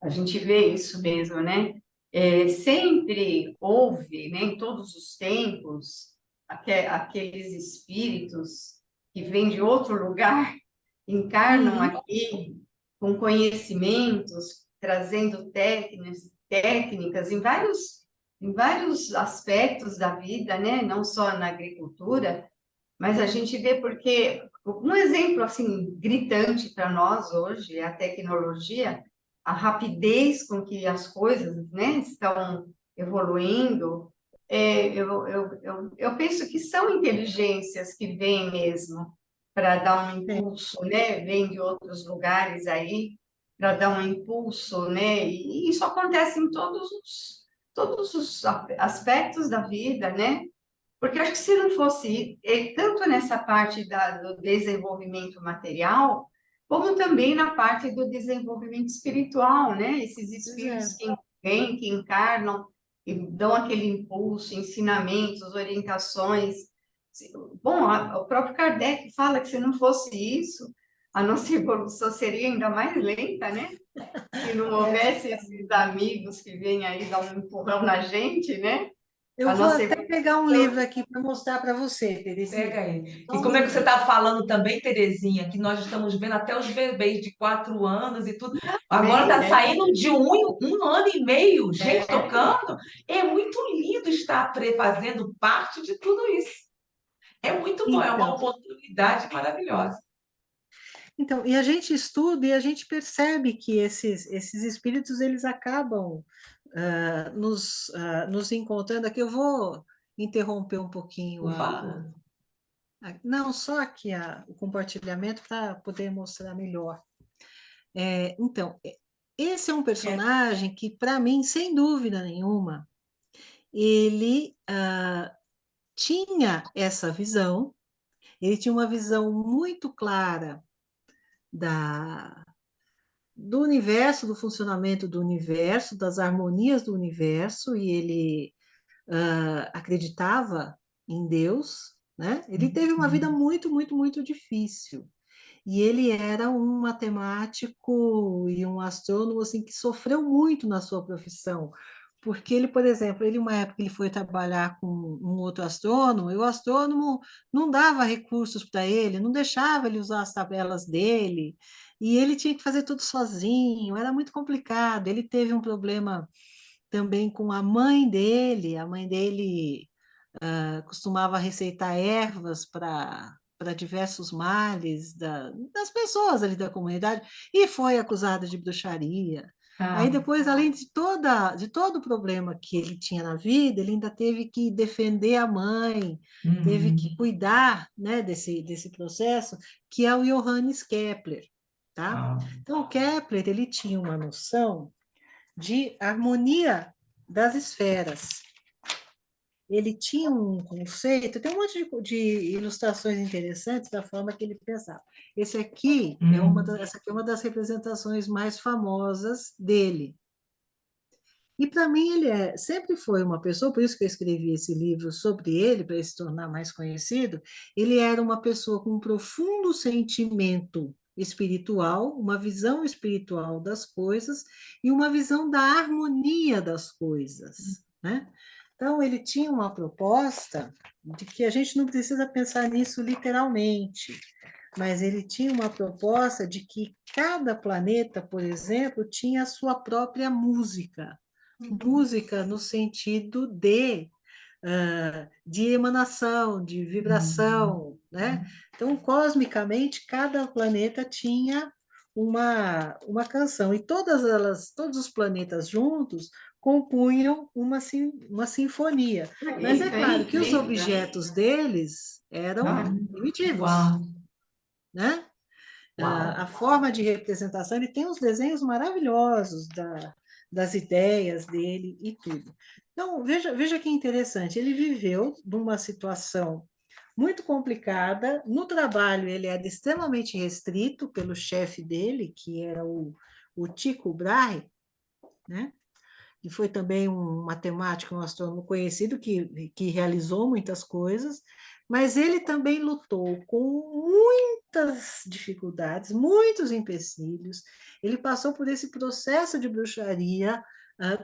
a gente vê isso mesmo, né? Sempre houve, né, em todos os tempos, aqueles espíritos que vêm de outro lugar, encarnam Uhum. aqui com conhecimentos, trazendo técnicas em vários aspectos da vida, né? Não só na agricultura, mas a gente vê porque um exemplo assim gritante para nós hoje é a tecnologia, a rapidez com que as coisas, né, estão evoluindo. Eu penso que são inteligências que vêm mesmo para dar um Sim. impulso, né? Vêm de outros lugares aí para dar um impulso, né? E isso acontece em todos os aspectos da vida, né? Porque eu acho que se não fosse, tanto nessa parte do desenvolvimento material, como também na parte do desenvolvimento espiritual, né? Esses Pois é. espíritos que vêm, que encarnam, e dão aquele impulso, ensinamentos, orientações. Bom, o próprio Kardec fala que se não fosse isso, a nossa evolução seria ainda mais lenta, né? Se não houvesse esses amigos que vêm aí dar um empurrão na gente, né? Eu A vou nossa até pegar um evolução. livro aqui para mostrar para você, Pega Terezinha. aí. Só E um como é que você minuto. está falando também, Terezinha, que nós estamos vendo até os bebês de 4 anos e tudo. Agora está É, saindo de um ano e meio, gente tocando. É muito lindo estar fazendo parte de tudo isso. É muito bom, é uma Então, oportunidade maravilhosa. então, e a gente estuda e a gente percebe que esses espíritos eles acabam nos encontrando aqui. Eu vou interromper um pouquinho Por favor. não, só aqui o compartilhamento para poder mostrar melhor. Então, esse é um personagem que, para mim, sem dúvida nenhuma, ele tinha essa visão, ele tinha uma visão muito clara da, do universo, do funcionamento do universo, das harmonias do universo, e ele acreditava em Deus, né? Ele teve uma vida muito, muito, muito difícil. E ele era um matemático e um astrônomo assim, que sofreu muito na sua profissão, porque ele, por exemplo, uma época ele foi trabalhar com um outro astrônomo, e o astrônomo não dava recursos para ele, não deixava ele usar as tabelas dele, e ele tinha que fazer tudo sozinho, era muito complicado. Ele teve um problema também com a mãe dele costumava receitar ervas para diversos males das pessoas ali da comunidade e foi acusada de bruxaria. Aí Ah, depois, além de todo o problema que ele tinha na vida, ele ainda teve que defender a mãe, teve que uhum. cuidar, né, desse processo, que é o Johannes Kepler, tá? Ah, Então, o Kepler, ele tinha uma noção de harmonia das esferas. Ele tinha um conceito, tem um monte de ilustrações interessantes da forma que ele pensava. hum. Essa aqui é uma das representações mais famosas dele. E para mim ele sempre foi uma pessoa, por isso que eu escrevi esse livro sobre ele, para ele se tornar mais conhecido. Ele era uma pessoa com um profundo sentimento espiritual, uma visão espiritual das coisas e uma visão da harmonia das coisas, né? Então ele tinha uma proposta de que a gente não precisa pensar nisso literalmente, mas ele tinha uma proposta de que cada planeta, por exemplo, tinha a sua própria música. Música no sentido de emanação, de vibração, né? Então, cosmicamente, cada planeta tinha uma canção, e todos os planetas juntos compunham uma sinfonia. Mas é Isso é claro que os incrível. objetos deles eram Ah, primitivos, uau, né? uau. A forma de representação, ele tem uns desenhos maravilhosos das ideias dele e tudo. Então, veja que interessante, ele viveu numa situação muito complicada, no trabalho ele era extremamente restrito pelo chefe dele, que era o Tycho Brahe, né? Que foi também um matemático, um astrônomo conhecido, que realizou muitas coisas, mas ele também lutou com muitas dificuldades, muitos empecilhos. Ele passou por esse processo de bruxaria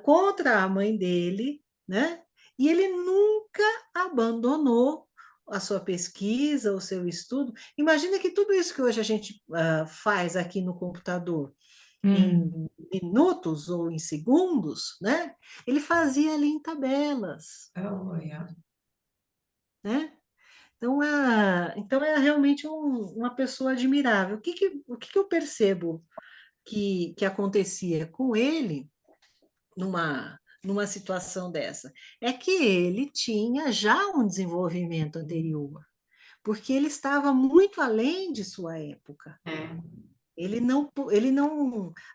contra a mãe dele, né? E ele nunca abandonou a sua pesquisa, o seu estudo. Imagina que tudo isso que hoje a gente faz aqui no computador, Hum, em minutos ou em segundos, né? Ele fazia ali em tabelas, olha. né? Então é realmente uma pessoa admirável. O que eu percebo que acontecia com ele numa situação dessa? É que ele tinha já um desenvolvimento anterior, porque ele estava muito além de sua época. É,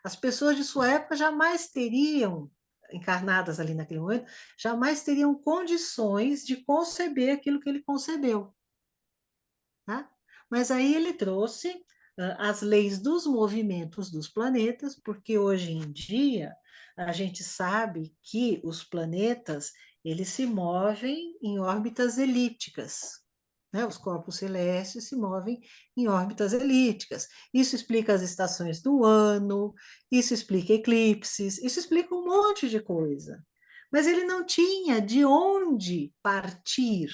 As pessoas de sua época jamais teriam, encarnadas ali naquele momento, jamais teriam condições de conceber aquilo que ele concebeu, tá? Mas aí ele trouxe as leis dos movimentos dos planetas, porque hoje em dia a gente sabe que os planetas eles se movem em órbitas elípticas, né? Os corpos celestes se movem em órbitas elípticas. Isso explica as estações do ano, isso explica eclipses, isso explica um monte de coisa. Mas ele não tinha de onde partir,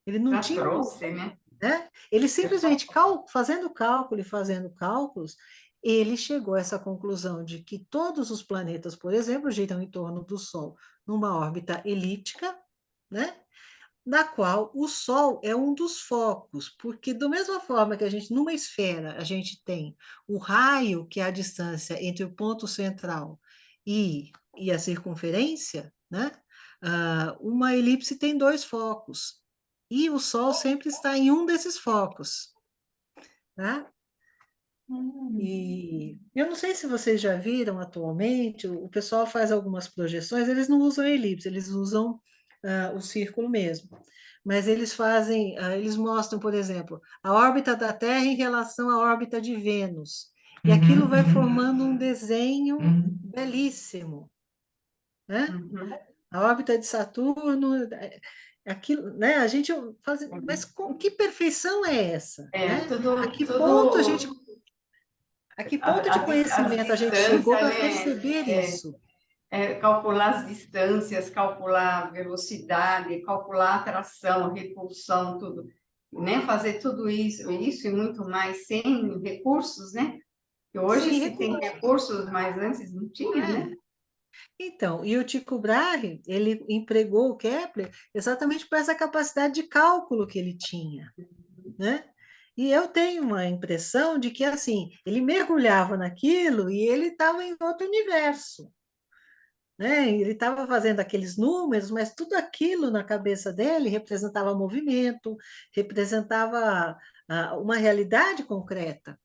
ele não já tinha trouxe, né? né? Ele simplesmente, fazendo cálculo e fazendo cálculos, ele chegou a essa conclusão de que todos os planetas, por exemplo, giram em torno do Sol numa órbita elíptica, né? Da qual o Sol é um dos focos, porque da mesma forma que a gente, numa esfera, a gente tem o raio, que é a distância entre o ponto central e a circunferência, né? Uma elipse tem dois focos, e o Sol sempre está em um desses focos, tá? E eu não sei se vocês já viram atualmente, o pessoal faz algumas projeções, eles não usam elipse, eles usam o círculo mesmo. Mas eles mostram, por exemplo, a órbita da Terra em relação à órbita de Vênus. E aquilo vai formando um desenho uhum. belíssimo, né? Uhum. A órbita de Saturno, aquilo, né? A gente faz, mas com que perfeição é essa, É, né? tudo, tudo, A que ponto de as conhecimento a gente chegou distâncias, para né? perceber isso? Calcular as distâncias, calcular a velocidade, calcular a atração, repulsão, tudo, né? Fazer tudo isso e muito mais sem recursos, né? Que hoje Sem se tem recurso. recursos, mas antes não tinha, né? Então, e o Tycho Brahe, ele empregou o Kepler exatamente por essa capacidade de cálculo que ele tinha, né? E eu tenho uma impressão de que, assim, ele mergulhava naquilo e ele estava em outro universo, né? Ele estava fazendo aqueles números, mas tudo aquilo na cabeça dele representava movimento, representava uma realidade concreta,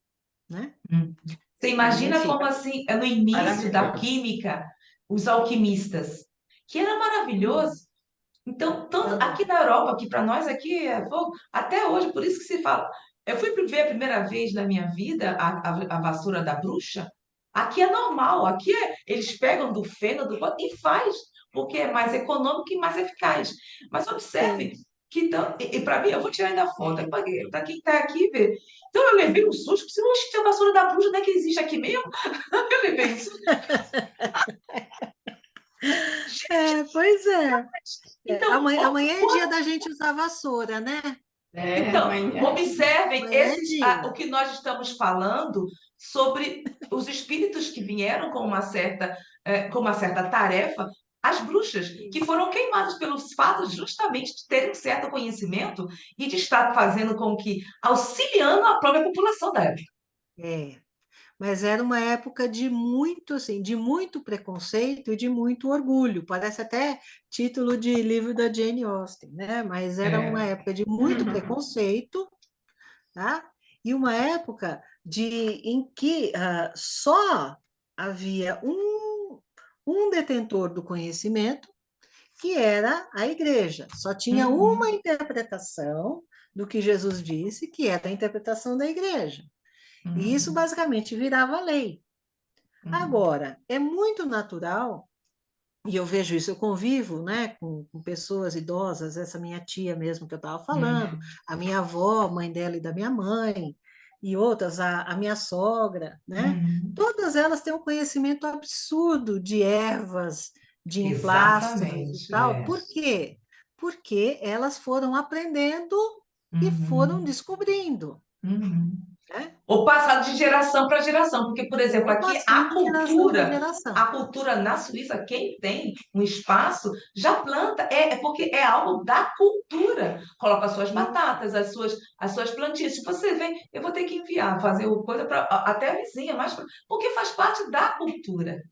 né? Hum. Você E, imagina enfim, como assim, no início da Maravilhoso. química, os alquimistas, que era maravilhoso. Então, tanto aqui na Europa, que para nós aqui é fogo, até hoje, por isso que se fala. Eu fui ver a primeira vez na minha vida a vassoura da bruxa. Aqui é normal, eles pegam do feno, e faz, porque é mais econômico e mais eficaz. Mas observe Sim. que, para mim, eu vou tirar ainda a foto, para quem está aqui ver. Então eu levei um susto, porque oxe, tinha vassoura da bruxa, não é que existe aqui mesmo? Eu levei um susto. Pois é. Então, Amanhã é dia da gente usar vassoura, né? Então, Amanhã. observem Amanhã é o dia. que nós estamos falando sobre os espíritos que vieram com uma certa tarefa, as bruxas, que foram queimadas pelos fatos justamente de terem um certo conhecimento e de estar fazendo com que, auxiliando a própria população da época. É. Mas era uma época de muito, assim, de muito preconceito e de muito orgulho. Parece até título de livro da Jane Austen, né? Mas era uma É. época de muito preconceito, tá? E uma época em que só havia um detentor do conhecimento, que era a igreja. Só tinha uma Uhum, interpretação do que Jesus disse, que era a interpretação da igreja. E isso uhum, basicamente virava lei. uhum, Agora, é muito natural, e eu vejo isso, eu convivo, né, com pessoas idosas, essa minha tia mesmo que eu estava falando, uhum, a minha avó, mãe dela e da minha mãe, e outras, a minha sogra, né? uhum. Todas elas têm um conhecimento absurdo de ervas, de emplastros e Exatamente. tal. É. Por quê? Porque elas foram aprendendo e foram Uhum, descobrindo, uhum. né? Ou passado de geração para geração, porque, por exemplo, Ou aqui passando de geração para geração. a cultura na Suíça, quem tem um espaço já planta, é porque é algo da cultura. Coloca as suas batatas, as suas plantinhas. Se você vem, eu vou ter que enviar, fazer o coisa para até a vizinha, porque faz parte da cultura.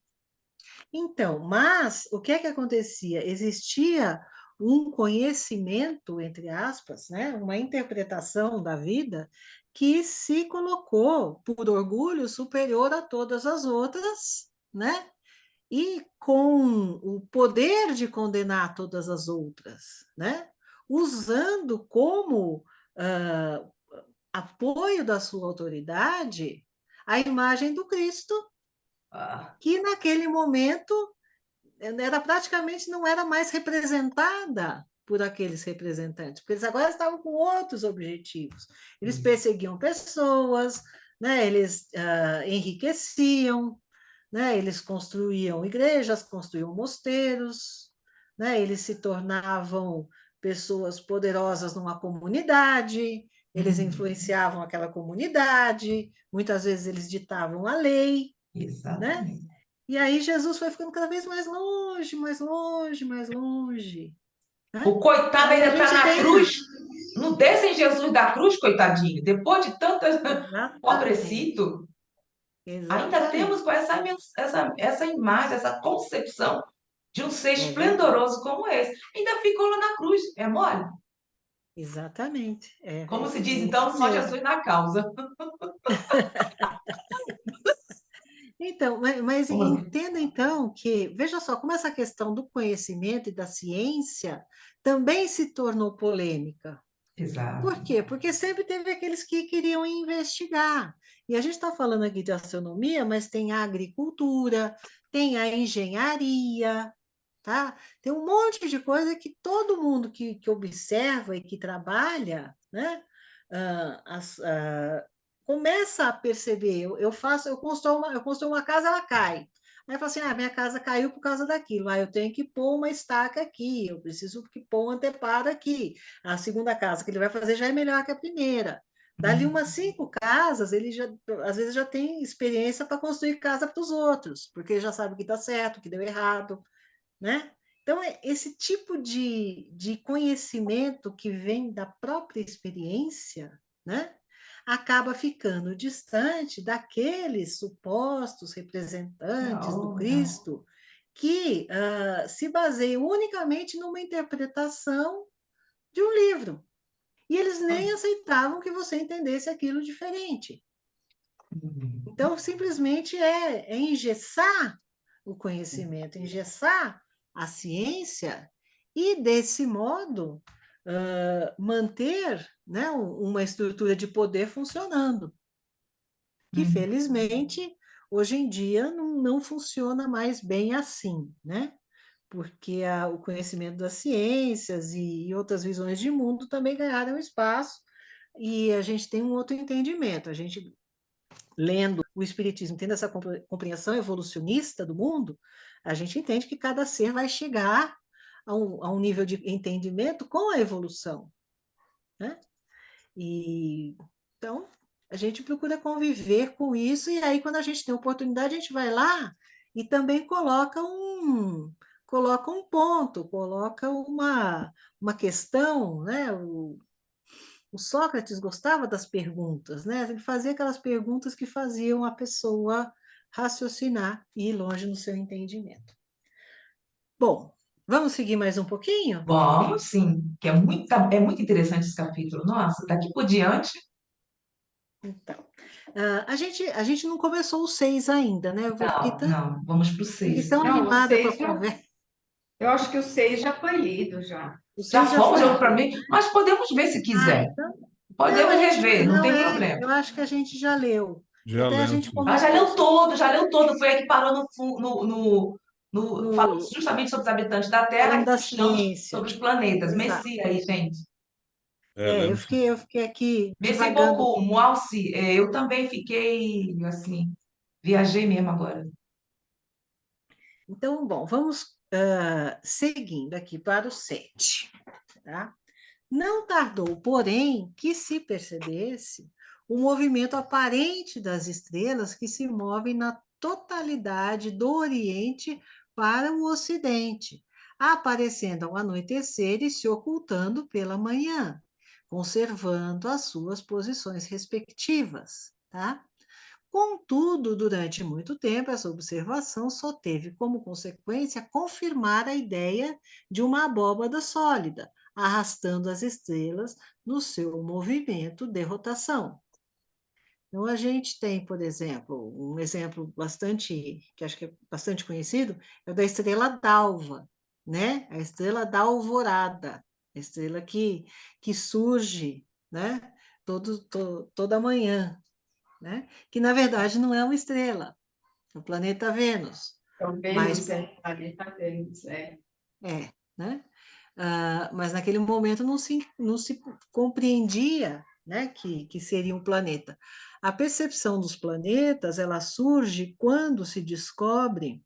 Então, mas o que é que acontecia? Existia um conhecimento, entre aspas, né, uma interpretação da vida que se colocou por orgulho superior a todas as outras, né? E com o poder de condenar todas as outras, né? Usando como ah, apoio da sua autoridade a imagem do Cristo, Ah, que naquele momento era praticamente não era mais representada por aqueles representantes, porque eles agora estavam com outros objetivos. Eles isso. perseguiam pessoas, né? Eles enriqueciam, né? Eles construíam igrejas, construíam mosteiros, né? Eles se tornavam pessoas poderosas numa comunidade, eles Uhum, influenciavam aquela comunidade, muitas vezes eles ditavam a lei, né? exatamente. E aí Jesus foi ficando cada vez mais longe, mais longe, mais longe, né? O coitado Aí ainda a está gente na tem... cruz. Não descem Jesus da cruz, coitadinho. Depois de tantas Exatamente, pobrecito. Ainda temos exatamente. com essa imagem, essa concepção de um ser É verdade, esplendoroso como esse. Ainda ficou lá na cruz. É mole? exatamente. Como se diz, É isso então, só mesmo. Jesus na causa. Então, mas entenda então que, veja só, como essa questão do conhecimento e da ciência também se tornou polêmica. Exato. Por quê? Porque sempre teve aqueles que queriam investigar. E a gente está falando aqui de astronomia, mas tem a agricultura, tem a engenharia, tá? Tem um monte de coisa que todo mundo que observa e que trabalha, né? Começa a perceber. Eu construo uma casa, ela cai. Aí fala assim, minha casa caiu por causa daquilo. Eu tenho que pôr uma estaca aqui, eu preciso que pôr um anteparo aqui. A segunda casa que ele vai fazer já é melhor que a primeira. Dali Uhum. umas 5 casas, ele já, às vezes já tem experiência para construir casa para os outros, porque ele já sabe o que está certo, o que deu errado, né? Então, esse tipo de conhecimento que vem da própria experiência, né? Acaba ficando distante daqueles supostos representantes do Não, não. Cristo que se baseiam unicamente numa interpretação de um livro. E eles nem aceitavam que você entendesse aquilo diferente. Uhum. Então, simplesmente é engessar o conhecimento, engessar a ciência e, desse modo, manter, né, uma estrutura de poder funcionando. Que, Uhum. felizmente, hoje em dia não funciona mais bem assim, né? Porque o conhecimento das ciências e outras visões de mundo também ganharam espaço e a gente tem um outro entendimento. A gente, lendo o Espiritismo, tendo essa compreensão evolucionista do mundo, a gente entende que cada ser vai chegar a um nível de entendimento com a evolução, né? E então a gente procura conviver com isso, e aí, quando a gente tem oportunidade, a gente vai lá e também coloca um ponto, coloca uma questão, né? O Sócrates gostava das perguntas, né? Ele fazia aquelas perguntas que faziam a pessoa raciocinar e ir longe no seu entendimento. Bom, vamos seguir mais um pouquinho? Vamos, sim, que é muito interessante esse capítulo. Nossa, daqui por diante, Então, a gente não começou o 6 ainda, né? não, vamos para o Fiquei 6. tão Não, o animada com a 6 já, conversa. eu acho que o 6 já foi lido já. O Já 6 já fomos, foi para lido. mim, mas podemos ver se quiser. Então, não, Podemos a gente rever, não não tem é. problema. Eu acho que a gente já leu. Já Até a lemos, gente sim. Ah, comentou já leu todo. Foi aí que parou falou no justamente sobre os habitantes da Terra falando e da chegamos ciência. sobre os planetas. Exato. Messi aí, gente. Eu Lemos, sim. fiquei aqui Merci divagando. beaucoup, moi aussi. Eu também fiquei, assim, viajei mesmo agora. Então, bom, vamos seguindo aqui para o 7, tá? Não tardou, porém, que se percebesse o movimento aparente das estrelas que se movem na totalidade do Oriente para o Ocidente, aparecendo ao anoitecer e se ocultando pela manhã, conservando as suas posições respectivas, tá? Contudo, durante muito tempo, essa observação só teve como consequência confirmar a ideia de uma abóbada sólida, arrastando as estrelas no seu movimento de rotação. Então, a gente tem, por exemplo, um exemplo que acho que é bastante conhecido, é o da estrela d'alva, né? A estrela da alvorada, a estrela que surge, né? Toda manhã, né? Que na verdade não é uma estrela, é o planeta Vênus, Então, mas Vênus, planeta Vênus, né? Mas naquele momento não se compreendia, né, que seria um planeta. A percepção dos planetas, ela surge quando se descobre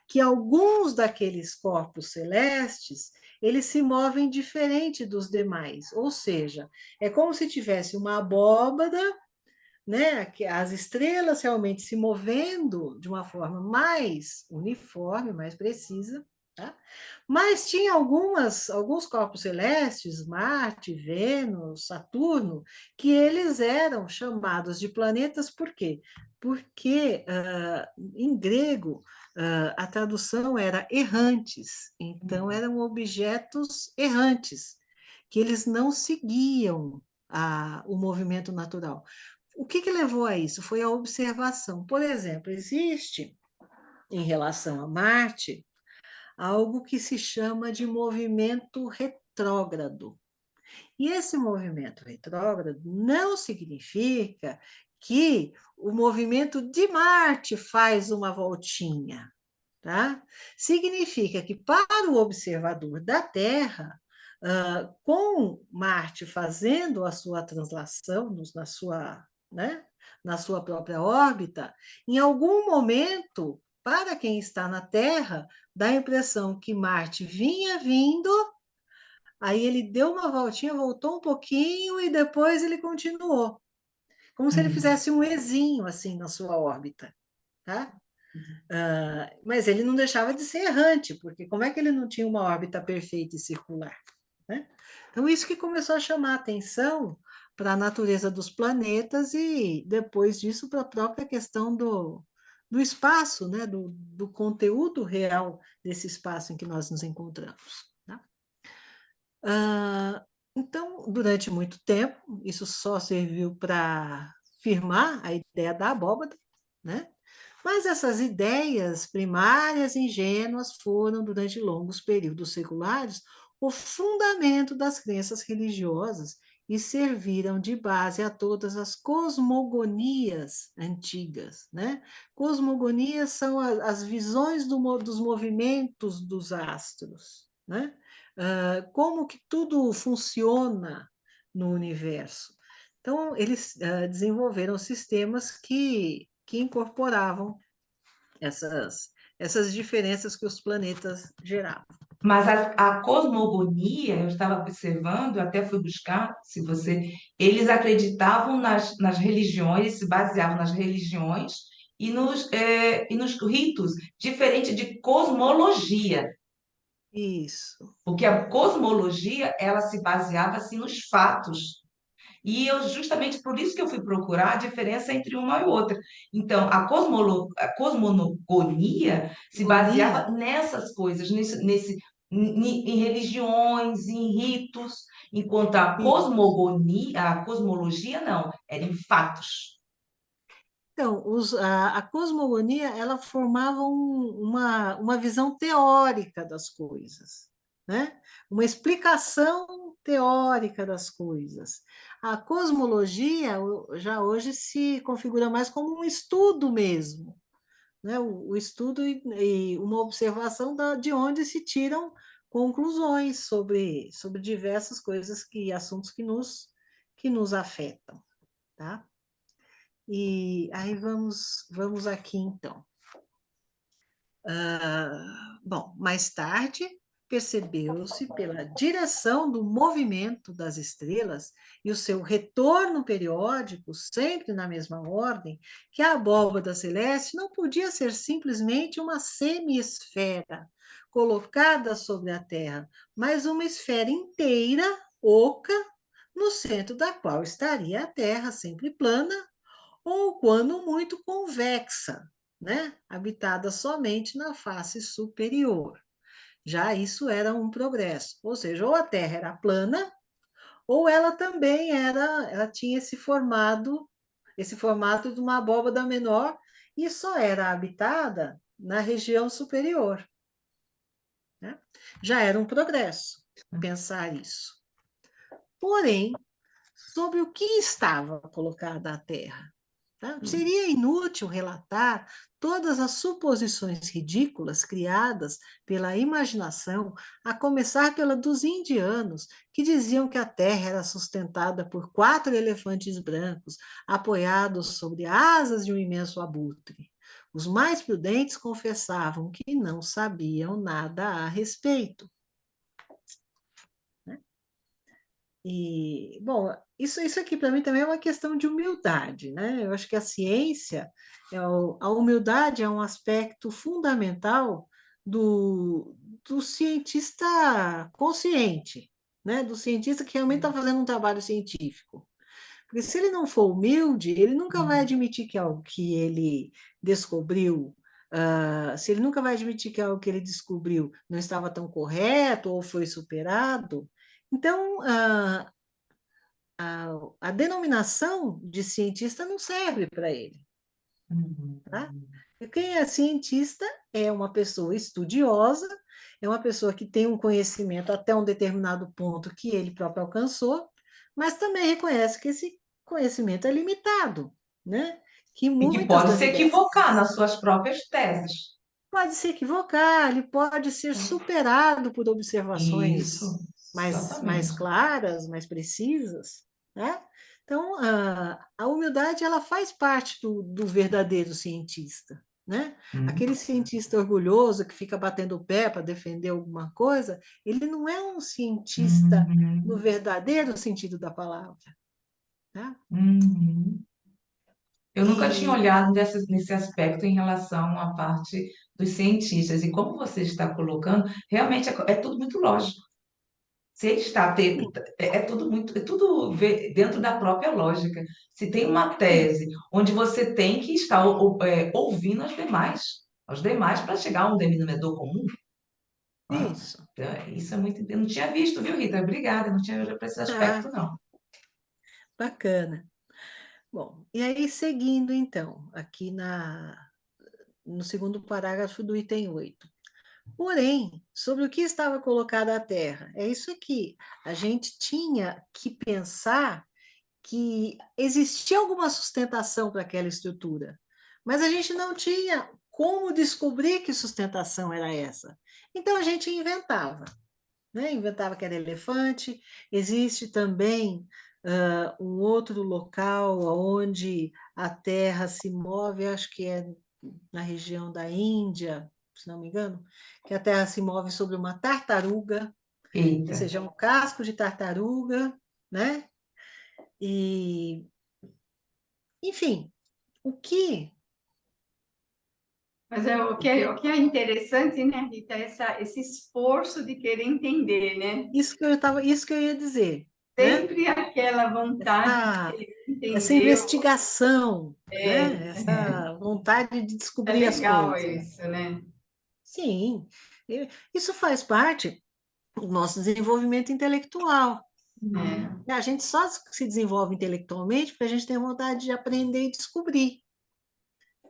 que alguns daqueles corpos celestes, eles se movem diferente dos demais, ou seja, é como se tivesse uma abóbada, né, as estrelas realmente se movendo de uma forma mais uniforme, mais precisa, tá? Mas tinha alguns corpos celestes, Marte, Vênus, Saturno, que eles eram chamados de planetas por quê? Porque em grego a tradução era errantes, então eram objetos errantes, que eles não seguiam o movimento natural. O que levou a isso? Foi a observação. Por exemplo, existe, em relação a Marte, algo que se chama de movimento retrógrado. E esse movimento retrógrado não significa que o movimento de Marte faz uma voltinha, tá? Significa que, para o observador da Terra, com Marte fazendo a sua translação né, na sua própria órbita, em algum momento, para quem está na Terra, dá a impressão que Marte vinha vindo, aí ele deu uma voltinha, voltou um pouquinho e depois ele continuou, como se ele fizesse um ezinho assim na sua órbita, tá? Mas ele não deixava de ser errante, porque como é que ele não tinha uma órbita perfeita e circular, né? Então, isso que começou a chamar a atenção para a natureza dos planetas e, depois disso, para a própria questão do espaço, né? do conteúdo real desse espaço em que nós nos encontramos. Tá? Então, durante muito tempo, isso só serviu para firmar a ideia da abóbada, né? Mas essas ideias primárias e ingênuas foram, durante longos períodos seculares, o fundamento das crenças religiosas e serviram de base a todas as cosmogonias antigas, né? Cosmogonias são as visões dos movimentos dos astros, né? Como que tudo funciona no universo. Então, eles desenvolveram sistemas que incorporavam essas diferenças que os planetas geravam. Mas a cosmogonia, eu estava observando, até fui buscar, se você, eles acreditavam nas religiões, se baseavam nas religiões e nos ritos, diferente de cosmologia, Isso, porque a cosmologia, ela se baseava assim nos fatos. E eu justamente por isso que eu fui procurar a diferença entre uma e outra. Então, a cosmogonia se gonia. baseava nessas coisas, em religiões, em ritos, enquanto a cosmologia não, era em fatos. Então, a cosmogonia, ela formava uma visão teórica das coisas, né? Uma explicação teórica das coisas. A cosmologia já hoje se configura mais como um estudo mesmo, né? O estudo e uma observação de onde se tiram conclusões sobre diversas coisas, assuntos que nos afetam, tá? E aí vamos aqui então. Bom, mais tarde percebeu-se pela direção do movimento das estrelas e o seu retorno periódico, sempre na mesma ordem, que a abóbada celeste não podia ser simplesmente uma semi-esfera colocada sobre a Terra, mas uma esfera inteira, oca, no centro da qual estaria a Terra, sempre plana, ou, quando muito, convexa, né? Habitada somente na face superior. Já isso era um progresso, ou seja, ou a Terra era plana, ou ela também ela tinha esse formato de uma abóbada menor e só era habitada na região superior, né? Já era um progresso pensar isso. Porém, sobre o que estava colocada a Terra? Tá? Seria inútil relatar todas as suposições ridículas criadas pela imaginação, a começar pela dos indianos, que diziam que a terra era sustentada por 4 elefantes brancos, apoiados sobre asas de um imenso abutre. Os mais prudentes confessavam que não sabiam nada a respeito. E, bom, isso aqui para mim também é uma questão de humildade, né? Eu acho que a ciência, a humildade é um aspecto fundamental do cientista consciente, né? Do cientista que realmente está fazendo um trabalho científico. Porque se ele não for humilde, ele nunca vai admitir que algo que ele descobriu, se ele nunca vai admitir que algo que ele descobriu não estava tão correto ou foi superado. Então, a denominação de cientista não serve para ele, tá? E quem é cientista é uma pessoa estudiosa, é uma pessoa que tem um conhecimento até um determinado ponto que ele próprio alcançou, mas também reconhece que esse conhecimento é limitado, né? Que E que muitas pode das se ideias equivocar nas suas próprias teses. pode se equivocar, ele pode ser superado por Isso, observações mais exatamente. claras, mais precisas, né? Então, a humildade, ela faz parte do verdadeiro cientista, né? Hum. Aquele cientista orgulhoso que fica batendo o pé para defender alguma coisa, ele não é um cientista no Uhum, verdadeiro sentido da palavra, tá? uhum. Eu nunca tinha E olhado nesse aspecto em relação à parte dos cientistas. E como você está colocando, realmente é tudo muito lógico. Se ele está sim, é tudo muito, dentro da própria lógica. Se tem uma tese onde você tem que estar ouvindo os demais para chegar a um denominador comum, né? isso. Então, isso é muito. Eu não tinha visto, viu, Rita? Obrigada, não tinha olhado para esse Ah, aspecto, não. bacana. Bom, e aí seguindo então, aqui no segundo parágrafo do item 8. Porém, sobre o que estava colocada a terra, é isso aqui. A gente tinha que pensar que existia alguma sustentação para aquela estrutura, mas a gente não tinha como descobrir que sustentação era essa. Então a gente inventava, né? Inventava que era elefante. Existe também um outro local onde a terra se move, acho que é na região da Índia, se não me engano, que a terra se move sobre uma tartaruga, ou Eita. seja, um casco de tartaruga, né? E, enfim, o que Mas o que é interessante, né, Rita, esse esforço de querer entender, né? isso que eu ia dizer, né? Sempre aquela vontade de Essa, querer essa entender. investigação, né? É, Essa vontade de é descobrir as legal coisas. isso, né? Sim, isso faz parte do nosso desenvolvimento intelectual. Uhum. É. A gente só se desenvolve intelectualmente porque a gente tem vontade de aprender e descobrir.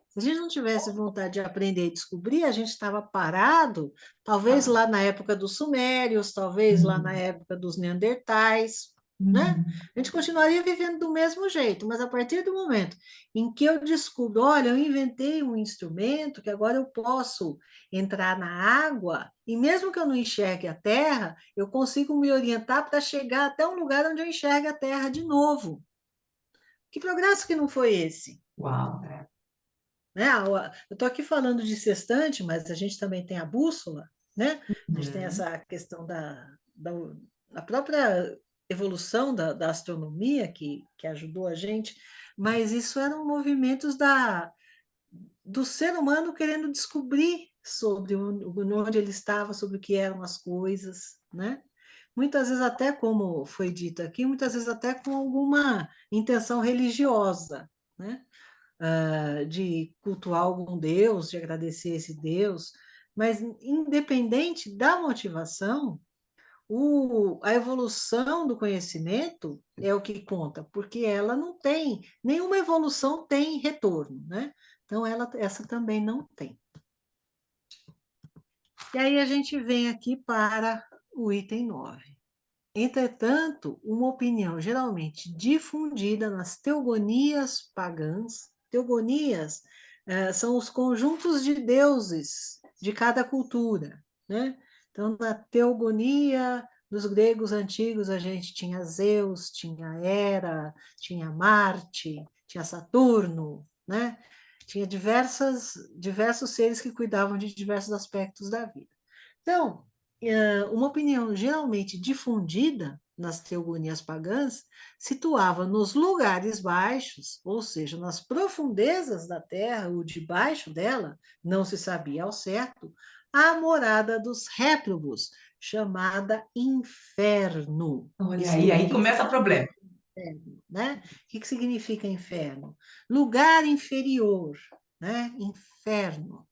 Se a gente não tivesse vontade de aprender e descobrir, a gente estava parado, talvez lá na época dos sumérios, talvez lá na Uhum. época dos neandertais, né? Uhum. A gente continuaria vivendo do mesmo jeito, mas a partir do momento em que eu descubro, olha, eu inventei um instrumento que agora eu posso entrar na água, e mesmo que eu não enxergue a terra, eu consigo me orientar para chegar até um lugar onde eu enxergue a terra de novo. Que progresso que não foi esse? Uau. É. Né? Eu estou aqui falando de sextante, mas a gente também tem a bússola, né? A gente tem Uhum. essa questão da própria evolução da astronomia que ajudou a gente, mas isso eram movimentos do ser humano querendo descobrir sobre onde ele estava, sobre o que eram as coisas, né? Muitas vezes até, como foi dito aqui, muitas vezes até com alguma intenção religiosa, né? De cultuar algum Deus, de agradecer esse Deus, mas independente da motivação, a evolução do conhecimento é o que conta, porque ela não tem, nenhuma evolução tem retorno, né? Então, essa também não tem. E aí a gente vem aqui para o item 9. Entretanto, uma opinião geralmente difundida nas teogonias pagãs, teogonias são os conjuntos de deuses de cada cultura, né? Então, na teogonia dos gregos antigos, a gente tinha Zeus, tinha Hera, tinha Marte, tinha Saturno, né? Tinha diversos seres que cuidavam de diversos aspectos da vida. Então, uma opinião geralmente difundida nas teogonias pagãs situava nos lugares baixos, ou seja, nas profundezas da terra, ou debaixo dela, não se sabia ao certo, a morada dos réprobos, chamada inferno. Olha Isto aí, é, o aí que começa o problema. significa inferno, né? O que significa inferno? Lugar inferior, né? Inferno.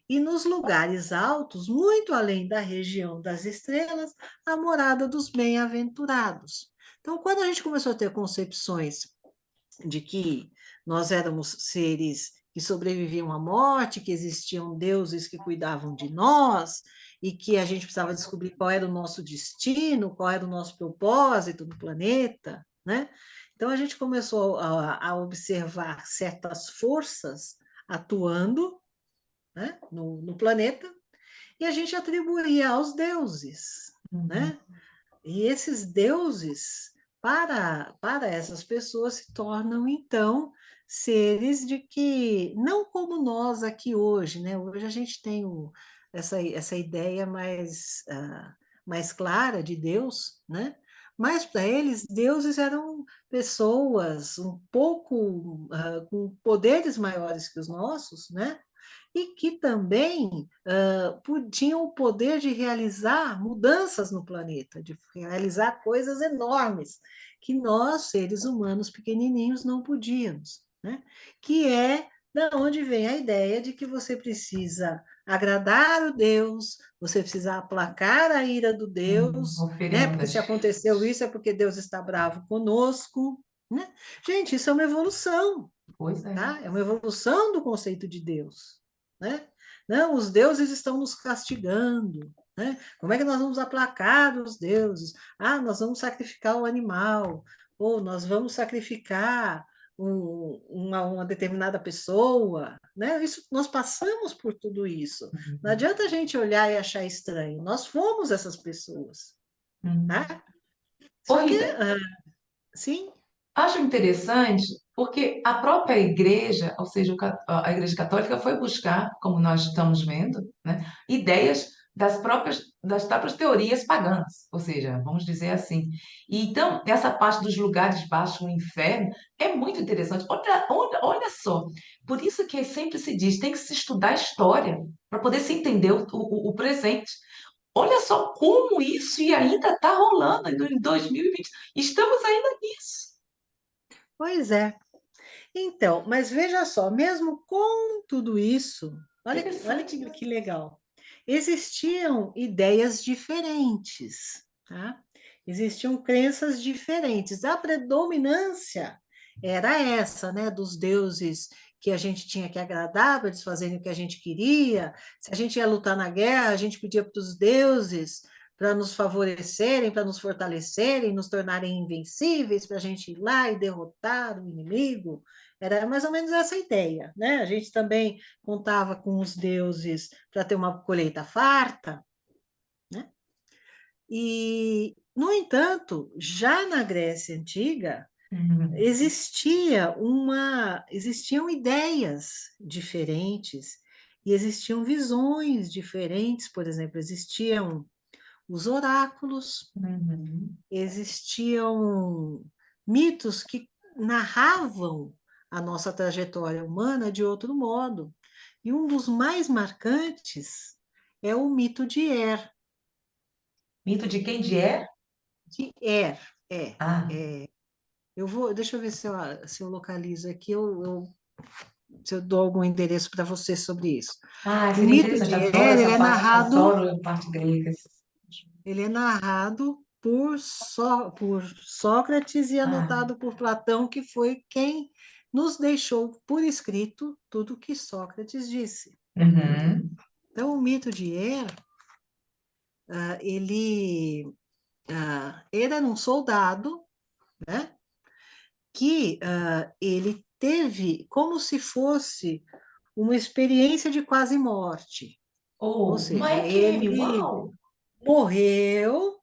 E nos lugares altos, muito além da região das estrelas, a morada dos bem-aventurados. Então, quando a gente começou a ter concepções de que nós éramos seres que sobreviviam à morte, que existiam deuses que cuidavam de nós, e que a gente precisava descobrir qual era o nosso destino, qual era o nosso propósito no planeta, né? Então, a gente começou a observar certas forças atuando, né, no planeta, e a gente atribuía aos deuses, Uhum. né? E esses deuses, para essas pessoas, se tornam, então, seres de que, não como nós aqui hoje, né? Hoje a gente tem essa ideia mais clara de Deus, né? Mas para eles, deuses eram pessoas um pouco com poderes maiores que os nossos, né? E que também tinham o poder de realizar mudanças no planeta, de realizar coisas enormes que nós, seres humanos pequenininhos, não podíamos, né? Que é da onde vem a ideia de que você precisa agradar o Deus, você precisa aplacar a ira do Deus, né? Porque se Oferendas. aconteceu isso é porque Deus está bravo conosco, né? Gente, isso é uma evolução, Pois é. tá? É uma evolução do conceito de Deus, né? Não, os deuses estão nos castigando, né? Como é que nós vamos aplacar os deuses? Ah, nós vamos sacrificar o animal, ou nós vamos sacrificar uma determinada pessoa, né? Isso, nós passamos por tudo isso. Não Uhum. adianta a gente olhar e achar estranho. Nós fomos essas pessoas, Uhum. tá? Ô, Só que, Rita, sim, acho interessante porque a própria igreja, ou seja, a Igreja Católica foi buscar, como nós estamos vendo, né, ideias das próprias teorias pagãs, ou seja, vamos dizer assim. E então, essa parte dos lugares baixos, o inferno, é muito interessante. Olha só, por isso que sempre se diz, tem que se estudar a história para poder se entender o presente. Olha só como isso e ainda está rolando em 2020. Estamos ainda nisso. pois é. Então, mas veja só, mesmo com tudo isso, olha Interessante, né? que legal. Existiam ideias diferentes, tá? Existiam crenças diferentes. A predominância era essa, né, dos deuses que a gente tinha que agradar para eles fazerem o que a gente queria. Se a gente ia lutar na guerra, a gente pedia para os deuses para nos favorecerem, para nos fortalecerem, nos tornarem invencíveis, para a gente ir lá e derrotar o inimigo. Era mais ou menos essa ideia, né? A gente também contava com os deuses para ter uma colheita farta, né? E, no entanto, já na Grécia Antiga, Uhum. existiam ideias diferentes e existiam visões diferentes, por exemplo, existiam os oráculos, Uhum. existiam mitos que narravam a nossa trajetória humana de outro modo. E um dos mais marcantes é o mito de Er. Mito de quem de é? De Er, é. Ah, Deixa eu ver se eu localizo aqui, se eu dou algum endereço para você sobre isso. O seria mito interessante. de Adoro Er, essa parte, adoro a parte grega. ele é narrado por Sócrates e Ah, anotado por Platão, que foi quem nos deixou por escrito tudo o que Sócrates disse. uhum. Então, o mito de Er, ele, era um soldado, né, que ele teve como se fosse uma experiência de quase morte. Ou Oh, uma seja, EQM, ele uau! morreu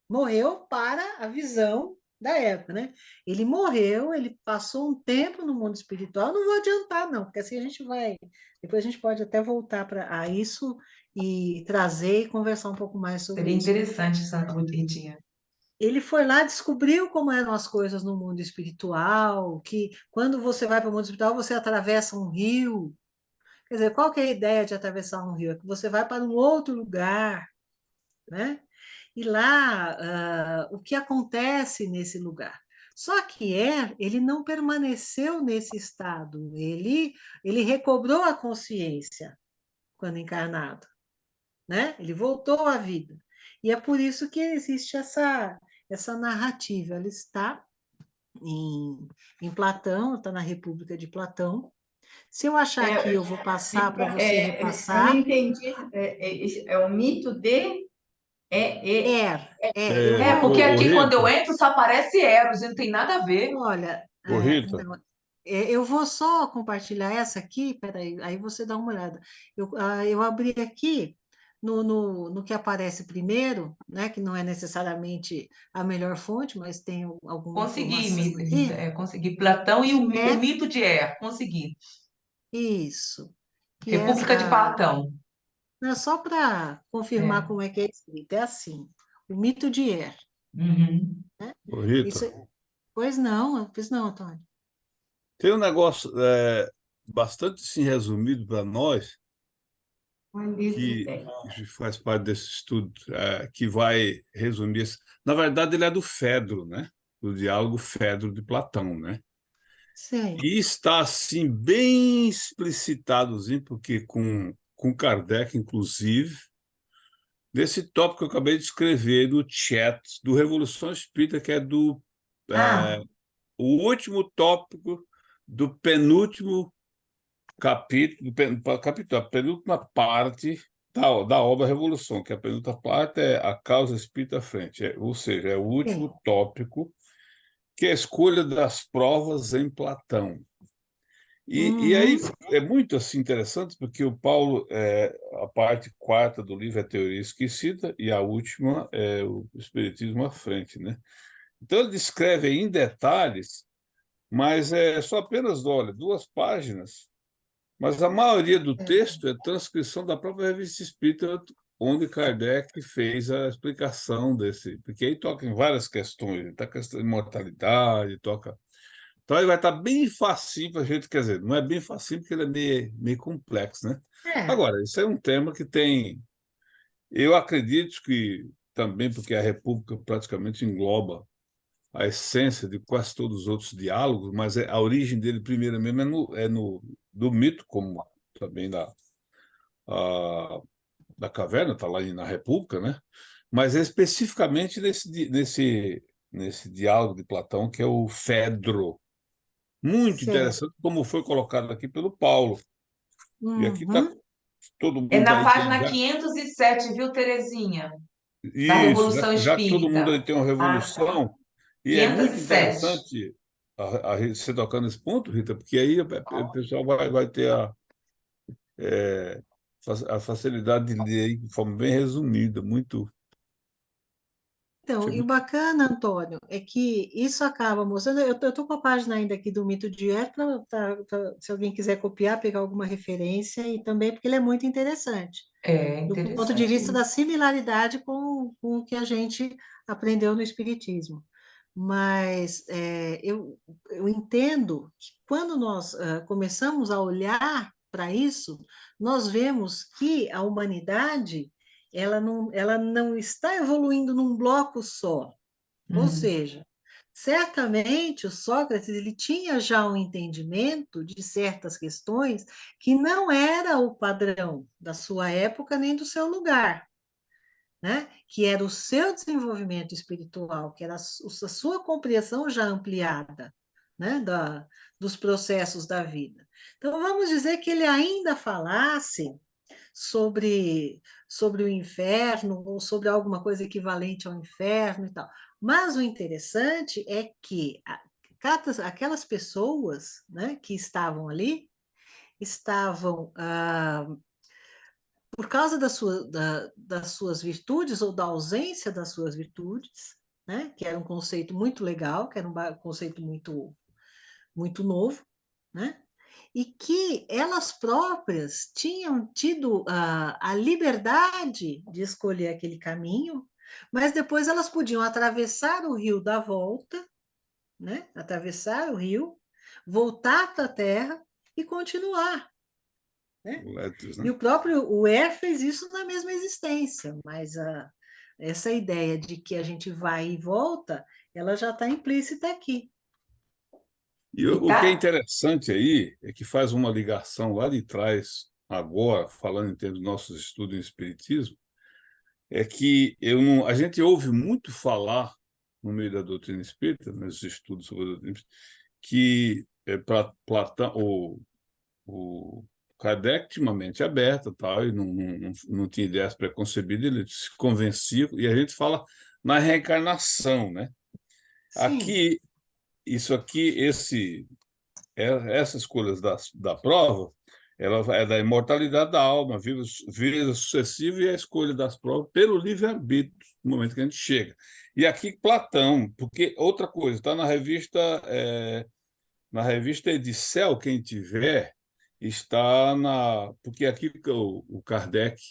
morreu para a visão da época, né? Ele morreu, ele passou um tempo no mundo espiritual. Não vou adiantar, não, porque assim a gente vai. Depois a gente pode até voltar para isso e trazer e conversar um pouco mais sobre Seria isso. interessante essa Ritinha. Ele foi lá, descobriu como eram as coisas no mundo espiritual, que quando você vai para o mundo espiritual, você atravessa um rio. Quer dizer, qual que é a ideia de atravessar um rio? É que você vai para um outro lugar, né? E lá, o que acontece nesse lugar? Só que ele não permaneceu nesse estado, ele recobrou a consciência quando encarnado, né? Ele voltou à vida. E é por isso que existe essa narrativa. Ela está em Platão, está na República de Platão. Se eu achar aqui, É, eu vou passar para você eu não repassar. entendi. É o mito de. Eu É, É, porque vou. ô, aqui quando eu Rita, entro só aparece Eros, e não tem nada a ver. Olha, ô, Rita, não, eu vou só compartilhar essa aqui, peraí, aí você dá uma olhada. Eu abri aqui no que aparece primeiro, né, que não é necessariamente a melhor fonte, mas tem alguma Consegui, informação Rita, aqui, consegui. Platão e que o é mito de Er, consegui. isso, que é República de Platão. não, só para confirmar É. como é que é escrito, é assim, o mito de Er, Uhum. né? ô, Rita, Isso, pois não, Antônio. tem um negócio bastante assim, resumido para nós, Um livro que, de. que faz parte desse estudo, que vai resumir isso. Na verdade, ele é do Fedro, né? Do diálogo Fedro de Platão, né? Sim, E está assim bem explicitadozinho, porque com Kardec, inclusive, desse tópico que eu acabei de escrever do chat do Revolução Espírita, que é Ah, o último tópico do penúltimo capítulo, a penúltima parte da obra Revolução, que a penúltima parte é a causa espírita à frente, ou seja, é o último Sim. tópico, que é a escolha das provas em Platão. E aí Uhum. é muito assim, interessante, porque o Paulo, a parte quarta do livro é Teoria Esquecida, e a última é o Espiritismo à frente, né? Então ele descreve aí em detalhes, mas é só apenas, olha, 2 páginas, mas a maioria do texto é transcrição da própria Revista Espírita, onde Kardec fez a explicação desse, porque aí toca em várias questões, tá a questão de imortalidade, toca. Então ele vai estar bem facinho para a gente, quer dizer, não é bem facinho porque ele é meio complexo, né? É. Agora, isso é um tema que tem, eu acredito que também, porque a República praticamente engloba a essência de quase todos os outros diálogos, mas a origem dele, primeiro mesmo, do mito, como também da caverna, está lá na República, né? Mas é especificamente nesse diálogo de Platão, que é o Fedro. Muito Certo. interessante, como foi colocado aqui pelo Paulo. E aqui está Uhum. todo É mundo na aí tem página já. 507, viu, Terezinha? Da Isso, Revolução já que todo mundo Espírita. aí tem uma Ah, tá. revolução, e é muito 507. interessante você tocar nesse ponto, Rita, porque aí o pessoal vai ter a facilidade de ler aí de forma bem resumida, muito. Então, Achei e o muito. bacana, Antônio, é que isso acaba mostrando. Eu estou com a página ainda aqui do Mito de Éter, se alguém quiser copiar, pegar alguma referência, e também porque ele é muito interessante, É do ponto de interessante vista da isso. similaridade com o que a gente aprendeu no Espiritismo. Mas eu entendo que quando nós começamos a olhar para isso, nós vemos que a humanidade ela não está evoluindo num bloco só. Ou Hum. seja, certamente o Sócrates ele tinha já um entendimento de certas questões que não era o padrão da sua época nem do seu lugar, né? Que era o seu desenvolvimento espiritual, que era a sua compreensão já ampliada, né? Dos processos da vida. Então, vamos dizer que ele ainda falasse sobre o inferno ou sobre alguma coisa equivalente ao inferno e tal. Mas o interessante é que aquelas pessoas, né, que estavam ali estavam por causa das suas virtudes ou da ausência das suas virtudes, né, que era um conceito muito legal, que era um conceito muito novo, né? E que elas próprias tinham tido a liberdade de escolher aquele caminho, mas depois elas podiam atravessar o rio da volta, né? Atravessar o rio, voltar para a Terra e continuar, né? Letras, E né? o próprio o Er fez isso na mesma existência, mas essa ideia de que a gente vai e volta, ela já está implícita aqui. E E o que é tá? interessante aí é que faz uma ligação lá de trás, agora, falando em termos dos nossos estudos em Espiritismo, é que a gente ouve muito falar no meio da doutrina espírita, nos estudos sobre a doutrina espírita, que Platão, o Kardec tinha uma mente aberta, tal, e não tinha ideias preconcebidas, ele se convencia, e a gente fala na reencarnação, né? Sim, Aqui, isso aqui, essas coisas da prova, ela é da imortalidade da alma, vida sucessiva e a escolha das provas pelo livre-arbítrio, no momento que a gente chega. E aqui Platão, porque outra coisa, está na revista Edicel, quem tiver, está porque aqui o Kardec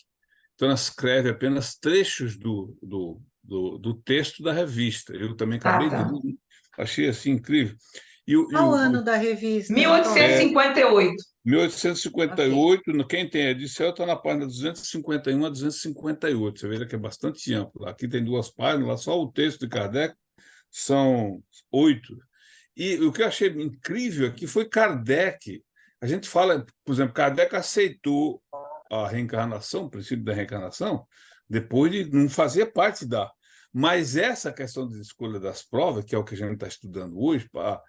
transcreve apenas trechos do texto da revista. Eu também Ah, acabei de tá. ler, achei assim incrível. E o, e qual o o, ano da revista, Antônio? 1858. Ok. 1858, quem tem a edição está na página 251 a 258. Você vê que é bastante amplo. Aqui tem 2 páginas, lá só o texto de Kardec são 8. E o que eu achei incrível aqui foi Kardec. A gente fala, por exemplo, Kardec aceitou a reencarnação, o princípio da reencarnação, depois de não fazer parte da. Mas essa questão de escolha das provas, que é o que a gente está estudando hoje, para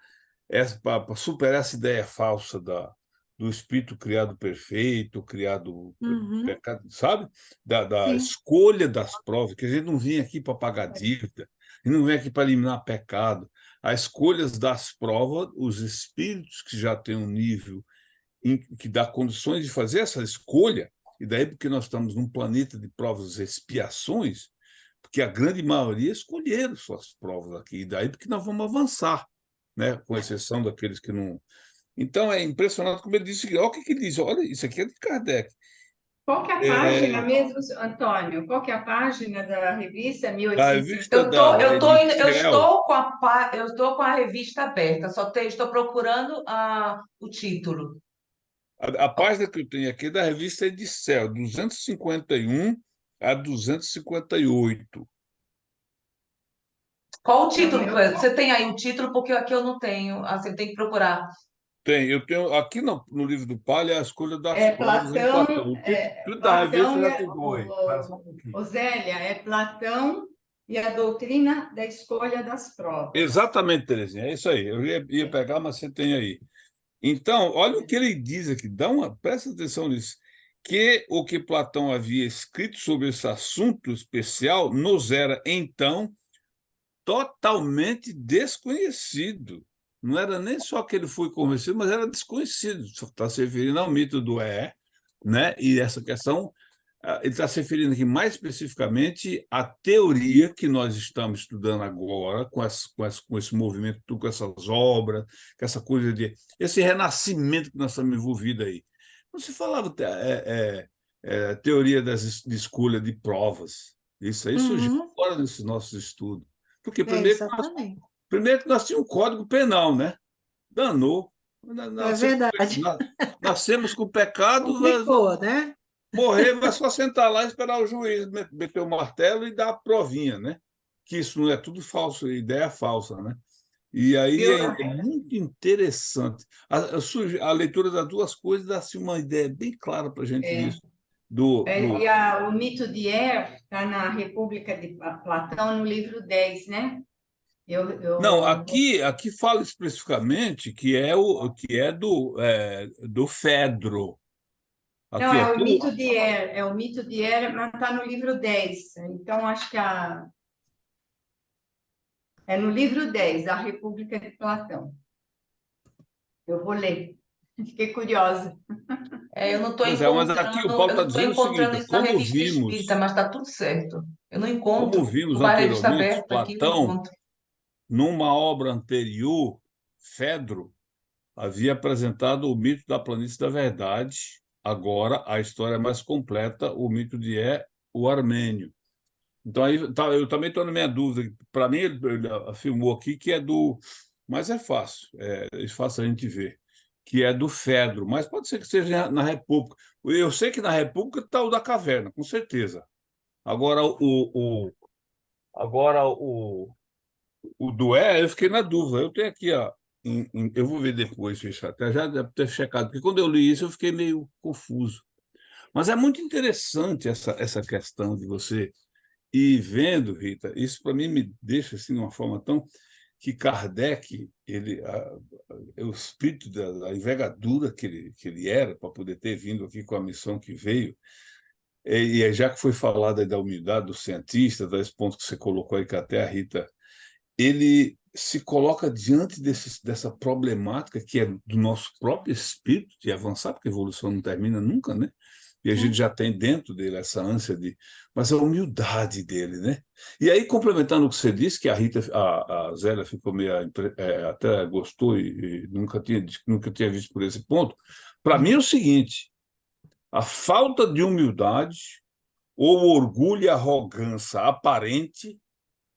superar essa ideia falsa do do espírito criado perfeito, criado Uhum. pecado, sabe? Da Sim. escolha das provas, que a gente não vem aqui para pagar dívida, e não vem aqui para eliminar pecado. As escolhas das provas, os espíritos que já têm um nível que dá condições de fazer essa escolha, e daí porque nós estamos num planeta de provas e expiações, porque a grande maioria escolheram suas provas aqui, e daí porque nós vamos avançar, né? Com exceção daqueles que não. Então é impressionante como ele disse, olha o que ele diz, olha, isso aqui é de Kardec. Qual que é a página mesmo, Antônio? Qual que é a página da revista A 1850? revista Eu de Shell, estou eu estou com a revista aberta, estou procurando o título. a página que eu tenho aqui é da revista Edicel, 251 a 258. Qual o É o título? meu. Você tem aí o título, porque aqui eu não tenho. Você tem que procurar. Eu tenho aqui no livro do Palha a escolha das É provas em Platão, Platão. O título da revista Platão eu e já te dou aí. Espera só um pouquinho. Zélia, é Platão e a doutrina da escolha das provas. Exatamente, Terezinha, é isso aí. Eu ia pegar, mas você tem aí. Então, olha o que ele diz aqui, presta atenção nisso, que o que Platão havia escrito sobre esse assunto especial nos era, então, totalmente desconhecido. Não era nem só que ele foi convencido, mas era desconhecido. Está se referindo ao mito do né? E essa questão, ele está se referindo aqui mais especificamente à teoria que nós estamos estudando agora, com esse movimento, com essas obras, com essa coisa de esse renascimento que nós estamos envolvidos aí. Não se falava teoria de escolha de provas. Isso aí surgiu Uhum. fora desses nossos estudos. Porque Exatamente. primeiro que nós tínhamos um código penal, né? Danou. É Nascemos, verdade. nascemos com pecado, Complicou, né? morrer, vai só sentar lá e esperar o juiz meter o martelo e dar a provinha, né? Que isso não é tudo falso, ideia falsa, né? E aí Viu? é muito interessante. A leitura das duas coisas dá assim, uma ideia bem clara para a gente É, disso. Do... o mito de Er está na República de Platão, no livro 10, né? Não, Eu aqui fala especificamente que é do Fedro. Não, Aqui, ó. é o mito de Er, mas está no livro 10. Então, acho que é no livro 10, a República de Platão. Eu vou ler. Fiquei curiosa. Eu não estou Pois é, mas aqui o encontrando, Paulo eu está não estou dizendo o encontrando seguinte: isso na revista espírita, mas está tudo certo. Eu não como encontro. vimos Estou com a revista anteriormente, aberta aqui, não Platão, encontro. numa obra anterior, Fedro, havia apresentado o mito da planície da verdade. Agora, a história mais completa, o mito de o Armênio. Então, aí, eu também estou na minha dúvida. Para mim, ele afirmou aqui que é do. Mas é fácil, é fácil a gente ver, que é do Fedro, mas pode ser que seja na República. Eu sei que na República está o da Caverna, com certeza. Agora, agora o do eu fiquei na dúvida. Eu tenho aqui, ó, eu vou ver depois, Richard, até já deve ter checado, porque quando eu li isso eu fiquei meio confuso. Mas é muito interessante essa questão de você ir vendo, Rita, isso para mim me deixa assim de uma forma tão que Kardec, o espírito da envergadura que ele era, para poder ter vindo aqui com a missão que veio, já que foi falado aí da humildade do cientista, desse ponto que você colocou aí, que até a Rita, ele se coloca diante dessa problemática que é do nosso próprio espírito de avançar, porque a evolução não termina nunca, né? E a gente Sim. já tem dentro dele essa ânsia mas a humildade dele, né? E aí, complementando o que você disse, que a Zélia ficou meio, até gostou e nunca tinha visto por esse ponto, para mim é o seguinte, a falta de humildade ou o orgulho e arrogância aparente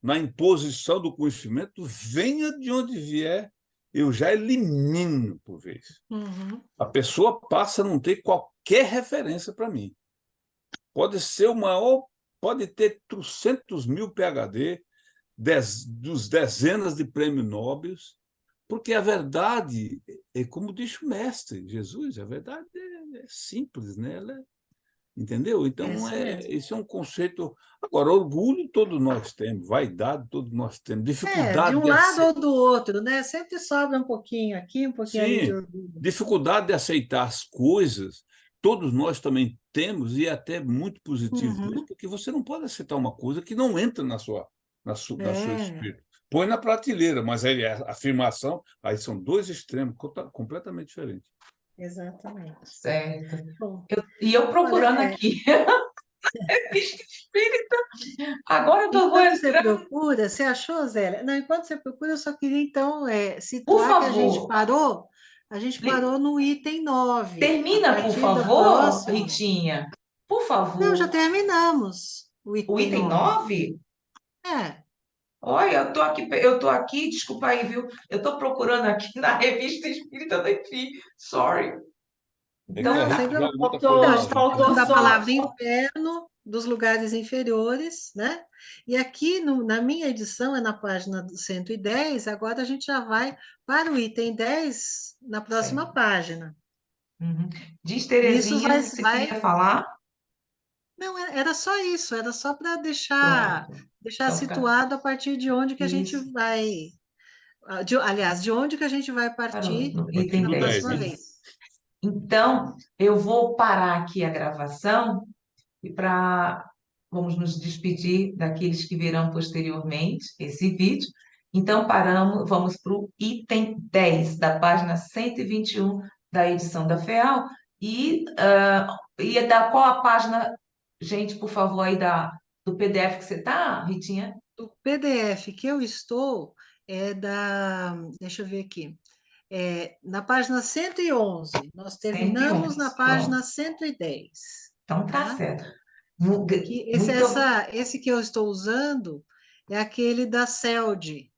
na imposição do conhecimento, venha de onde vier, eu já elimino por vez. Uhum. A pessoa passa a não ter qualquer referência para mim. Pode ser o maior, pode ter 300.000 PhD, dos dezenas de prêmios Nobel, porque a verdade, como diz o mestre Jesus, a verdade é simples, né? Entendeu? Então, isso mesmo. isso é um conceito. Agora, orgulho todos nós temos, vaidade todos nós temos, De dificuldade um de lado aceitar. ou do outro, né? Sempre sobra um pouquinho aqui, um pouquinho ali de Sim, orgulho. dificuldade de aceitar as coisas, todos nós também temos, e é até muito positivo isso, Uhum. porque você não pode aceitar uma coisa que não entra na sua É, espírito. Põe na prateleira, mas aí a afirmação, aí são dois extremos completamente diferentes. exatamente. Certo. Bom, E eu olha, procurando aqui. Revista Espírita. Agora eu vou enquanto você entrar. procura, você achou, Zélia? Não, enquanto você procura, eu só queria, então, Por situar que favor, a gente parou no item 9. A termina, por partir da favor, próxima... Ritinha. Por Não, já favor. terminamos o O item item 9. 9. É, Olha, eu tô aqui, desculpa aí, viu? Eu tô procurando aqui na Revista Espírita do Enfim. Sorry. É que a não, Então sem gente problema. joga muita coisa Então, a na gente Faltou, está vida, faltou né? falando da só, palavra inferno, dos lugares inferiores, né? E aqui na minha edição, é na página 110, agora a gente já vai para o item 10 na próxima certo. página. Uhum. Diz, E isso Terezinha, que você queria falar? não, era só isso, era só para Pronto. deixar Então tá. situado a partir de onde que a gente Isso. vai, aliás, de onde que a gente vai Para partir A no partir item na do 10, 10, próxima né? vez. isso. Então, eu vou parar aqui a gravação e vamos nos despedir daqueles que verão posteriormente esse vídeo. Então, vamos para o item 10 da página 121 da edição da FEAL. E qual a página, gente, por favor, aí do PDF que você está, Ritinha? O PDF que eu estou deixa eu ver aqui, na página 111. Nós terminamos na 111. Pronto. página 110, Então, tá tá? certo. Que Muito. esse que eu estou usando é aquele da CELD.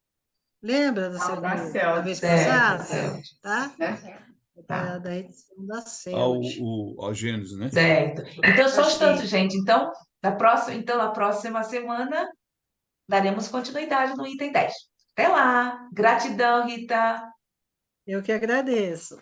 Lembra da da Celt, vez Certo, passada? certo. Tá? né? Tá. Da edição da Ao, CELD. ao Gênesis, né? Certo. Então, só um instante, Achei. gente. Então, na próxima semana, daremos continuidade no item 10. Até lá. Gratidão, Rita. Eu que agradeço.